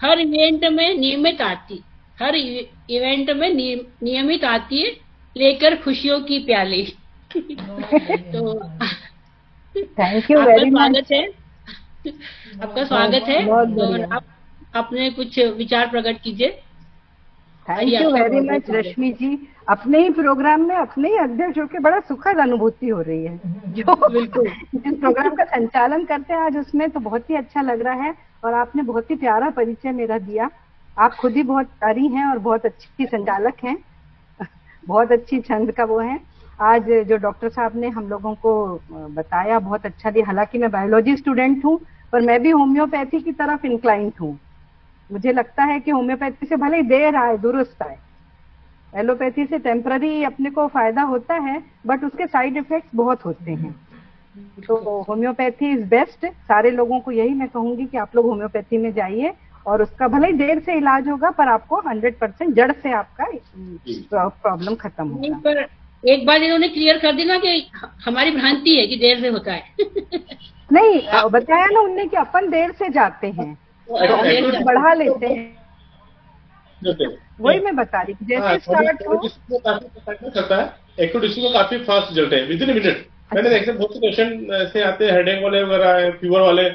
Speaker 1: हर इवेंट में नियमित आती, हर इवेंट में नियमित आती है लेकर खुशियों की प्याली। तो
Speaker 3: थैंक यू वेरी मच।
Speaker 1: स्वागत है, आपका स्वागत है और आप अपने कुछ विचार प्रकट कीजिए।
Speaker 3: थैंक यू वेरी मच रश्मि जी। अपने ही प्रोग्राम में अपने ही अध्यक्ष होकर बड़ा सुखद अनुभूति हो रही है। जो बिल्कुल जिस प्रोग्राम का संचालन करते हैं आज उसमें तो बहुत ही अच्छा लग रहा है और आपने बहुत ही प्यारा परिचय मेरा दिया। आप खुद ही बहुत प्यारी हैं और बहुत अच्छी संचालक हैं, बहुत अच्छी छंद का वो है। आज जो डॉक्टर साहब ने हम लोगों को बताया बहुत अच्छा दिया। हालांकि मैं बायोलॉजी स्टूडेंट हूँ पर मैं भी होम्योपैथी की तरफ इंक्लाइंट हूँ। मुझे लगता है कि होम्योपैथी से भले ही देर आए दुरुस्त आए, एलोपैथी से टेम्पररी अपने को फायदा होता है बट उसके साइड इफेक्ट्स बहुत होते हैं। तो होम्योपैथी इज बेस्ट। सारे लोगों को यही मैं कहूंगी कि आप लोग होम्योपैथी में जाइए और उसका भले ही देर से इलाज होगा पर आपको 100% जड़ से आपका प्रॉब्लम खत्म होगा।
Speaker 1: पर एक बार इन्होंने क्लियर कर दी ना कि हमारी भ्रांति है कि देर से होता है।
Speaker 3: नहीं, बताया ना उनने कि अपन देर से जाते हैं तो बढ़ा लेते हैं। वही मैं बता रही जैसे स्टार्ट हो
Speaker 2: सकता है। एक्टोडिस्ट्रिक्ट को काफी फास्ट रिजल्ट है, विदिन मिनट। मैंने देखा बहुत से पेशेंट ऐसे आते हैं हेडेक वाले वगैरह, फीवर वाले,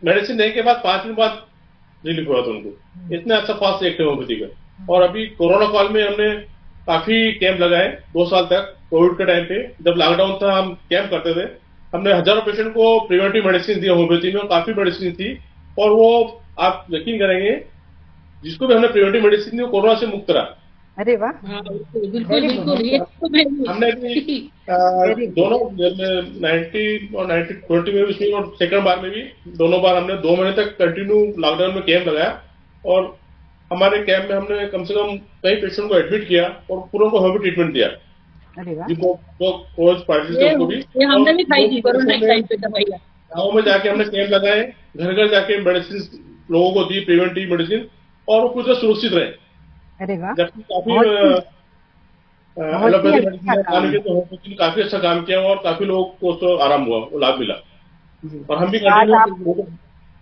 Speaker 2: मेडिसिन देने के बाद 5 मिनट बाद रिलीफ हुआ था उनको। इतना अच्छा फास्ट रिएक्ट है होम्योपैथी का। और अभी कोरोना काल में हमने काफी कैंप लगाए 2 साल तक। कोविड के टाइम पे जब लॉकडाउन था हम कैंप करते थे, हमने हजारों पेशेंट को प्रिवेंटिव मेडिसिन दी होम्योपैथी में, काफी मेडिसिन थी। और वो आप यकीन करेंगे जिसको भी हमने प्रिवेंटिव मेडिसिन दी वो कोरोना से मुक्त रहा।
Speaker 3: अरे वाह,
Speaker 1: हाँ बिल्कुल बिल्कुल, ये तो
Speaker 2: हमने भी दोनों 90 और 20 में भी और सेकंड बार में भी दोनों बार हमने 2 महीने तक कंटिन्यू लॉकडाउन में कैंप लगाया और हमारे कैंप में हमने कम से कम कई पेशेंट को एडमिट किया और पूरा को होमियो ट्रीटमेंट दिया।
Speaker 3: अरे वाह,
Speaker 2: जिनको कोविड पार्टिसिपेंट को भी
Speaker 1: हमने भी खाई थी कोरोना टाइम पे दवाइयाँ।
Speaker 2: गाँव में जाके हमने कैंप लगाए, घर घर जाके मेडिसिन लोगों को दी, प्रिवेंटिव मेडिसिन, और वो पूरा सुरक्षित रहे।
Speaker 3: अरे वाह,
Speaker 2: जबकि काफी एलोपैथी मेडिसिन काफी अच्छा काम किया और काफी लोगों को तो आराम हुआ, वो लाभ मिला। और हम भी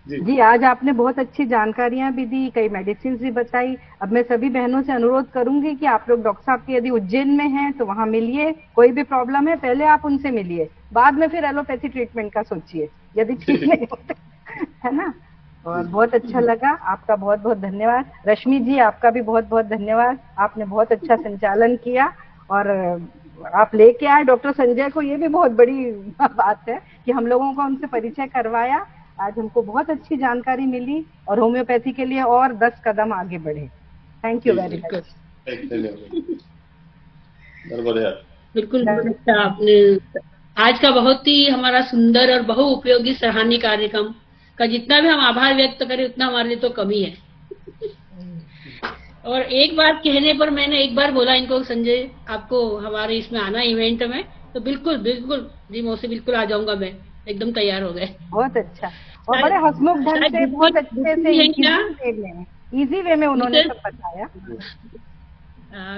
Speaker 3: जी आज आपने बहुत अच्छी जानकारियां भी दी, कई मेडिसिन भी बताई। अब मैं सभी बहनों से अनुरोध करूंगी कि आप लोग डॉक्टर साहब के यदि उज्जैन में हैं तो वहां मिलिए, कोई भी प्रॉब्लम है पहले आप उनसे मिलिए, बाद में फिर एलोपैथी ट्रीटमेंट का सोचिए यदि ठीक नहीं होता है ना। और बहुत अच्छा लगा, आपका बहुत बहुत धन्यवाद। रश्मि जी आपका भी बहुत बहुत धन्यवाद, आपने बहुत अच्छा संचालन किया और आप लेके आए डॉक्टर संजय को, ये भी बहुत बड़ी बात है कि हम लोगों को उनसे परिचय करवाया। आज हमको बहुत अच्छी जानकारी मिली और होम्योपैथी के लिए और 10 कदम आगे बढ़े। Thank you very much.
Speaker 1: बिल्कुल आपने आज का बहुत ही हमारा सुंदर और बहुउपयोगी सराहनीय कार्यक्रम का जितना भी हम आभार व्यक्त करें उतना हमारे लिए तो कमी है। और एक बात कहने पर मैंने एक बार बोला इनको, संजय आपको हमारे इसमें आना इवेंट में, तो बिल्कुल बिल्कुल जी मौसी बिल्कुल आ जाऊंगा, मैं एकदम तैयार हो गए।
Speaker 3: बहुत अच्छा और बड़े हंसमुख ढंग से, बहुत अच्छे से इजी वे में उन्होंने सब बताया।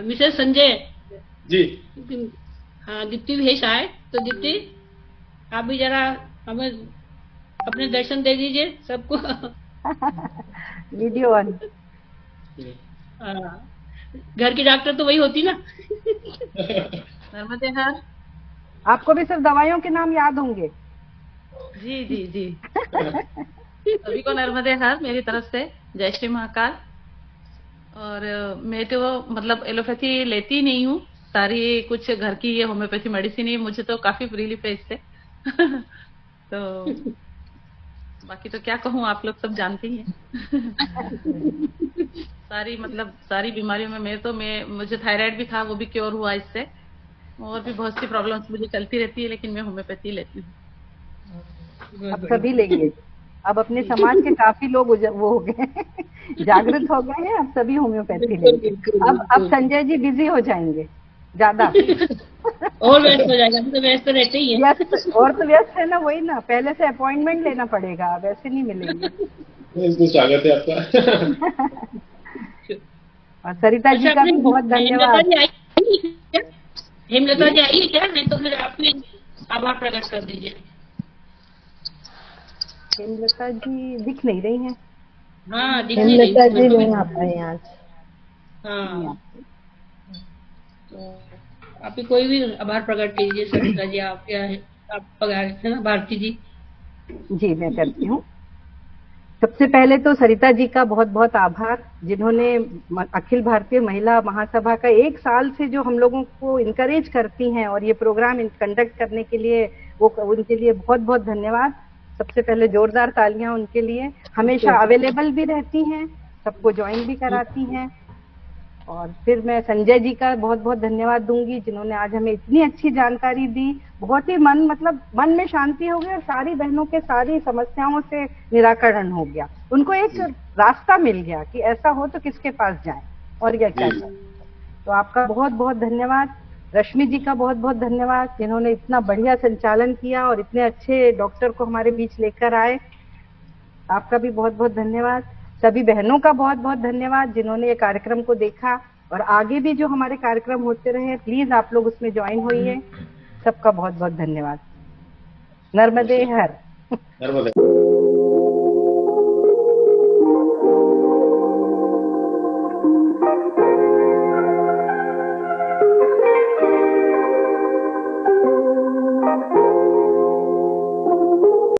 Speaker 1: मिसेस संजय
Speaker 2: जी,
Speaker 1: हाँ दीप्ति भेष आए, तो दीप्ति आप भी जरा हमें अपने दर्शन दे दीजिए सबको।
Speaker 3: Video on.
Speaker 1: घर की डॉक्टर तो वही होती ना।
Speaker 9: नर्मदे हर।
Speaker 3: आपको भी सिर्फ दवाइयों के नाम याद होंगे।
Speaker 9: जी जी जी। सभी को नर्मदे हर मेरी तरफ से, जय श्री महाकाल। और मैं तो मतलब एलोपैथी लेती नहीं हूँ, सारी कुछ घर की ये होम्योपैथी मेडिसिन ही मुझे तो काफी रिलीफ है इससे। तो बाकी तो क्या कहूँ, आप लोग सब जानते ही हैं। सारी बीमारियों में मुझे थायराइड भी था, वो भी क्योर हुआ इससे, और भी बहुत सी प्रॉब्लम्स मुझे चलती रहती है, लेकिन मैं होम्योपैथी लेती हूँ।
Speaker 3: अब सभी लेंगे, अब अपने समाज के काफी लोग वो हो गए जागृत हो गए हैं, अब सभी होम्योपैथी लेंगे। अब संजय जी बिजी हो जाएंगे ज्यादा
Speaker 1: और व्यस्त हो जाएगा, तो व्यस्त तो रहते ही है।
Speaker 3: और तो व्यस्त है ना, वही ना, पहले से अपॉइंटमेंट लेना पड़ेगा, वैसे नहीं मिलेंगे।
Speaker 2: स्वागत है आपका।
Speaker 3: और सरिता जी का भी बहुत धन्यवाद।
Speaker 1: हेमलता जी आई क्या? नहीं तो फिर आप भी आभार प्रकट कर दीजिए।
Speaker 3: हेमलता जी दिख नहीं रही हैं।
Speaker 1: हाँ
Speaker 5: हेमलता जी नहीं आ पाई आज।
Speaker 1: हाँ तो आप ही कोई भी आभार प्रकट कीजिए। सरिता जी आप क्या है, आप पगार है ना, भारती जी।
Speaker 3: जी मैं करती हूँ। सबसे पहले तो सरिता जी का बहुत बहुत आभार, जिन्होंने अखिल भारतीय महिला महासभा का 1 साल से जो हम लोगों को इनकरेज करती हैं और ये प्रोग्राम कंडक्ट करने के लिए, वो उनके लिए बहुत बहुत धन्यवाद। सबसे पहले जोरदार तालियां उनके लिए। हमेशा अवेलेबल भी रहती हैं, सबको ज्वाइन भी कराती हैं। और फिर मैं संजय जी का बहुत बहुत धन्यवाद दूंगी, जिन्होंने आज हमें इतनी अच्छी जानकारी दी। बहुत ही मन में शांति हो गई और सारी बहनों के सारी समस्याओं से निराकरण हो गया। उनको एक रास्ता मिल गया कि ऐसा हो तो किसके पास जाएं और क्या क्या करें। तो आपका बहुत बहुत धन्यवाद। रश्मि जी का बहुत बहुत धन्यवाद, जिन्होंने इतना बढ़िया संचालन किया और इतने अच्छे डॉक्टर को हमारे बीच लेकर आए। आपका भी बहुत बहुत धन्यवाद। सभी बहनों का बहुत बहुत धन्यवाद, जिन्होंने ये कार्यक्रम को देखा, और आगे भी जो हमारे कार्यक्रम होते रहे प्लीज आप लोग उसमें ज्वाइन होइए। सबका बहुत बहुत धन्यवाद। नर्मदे हर।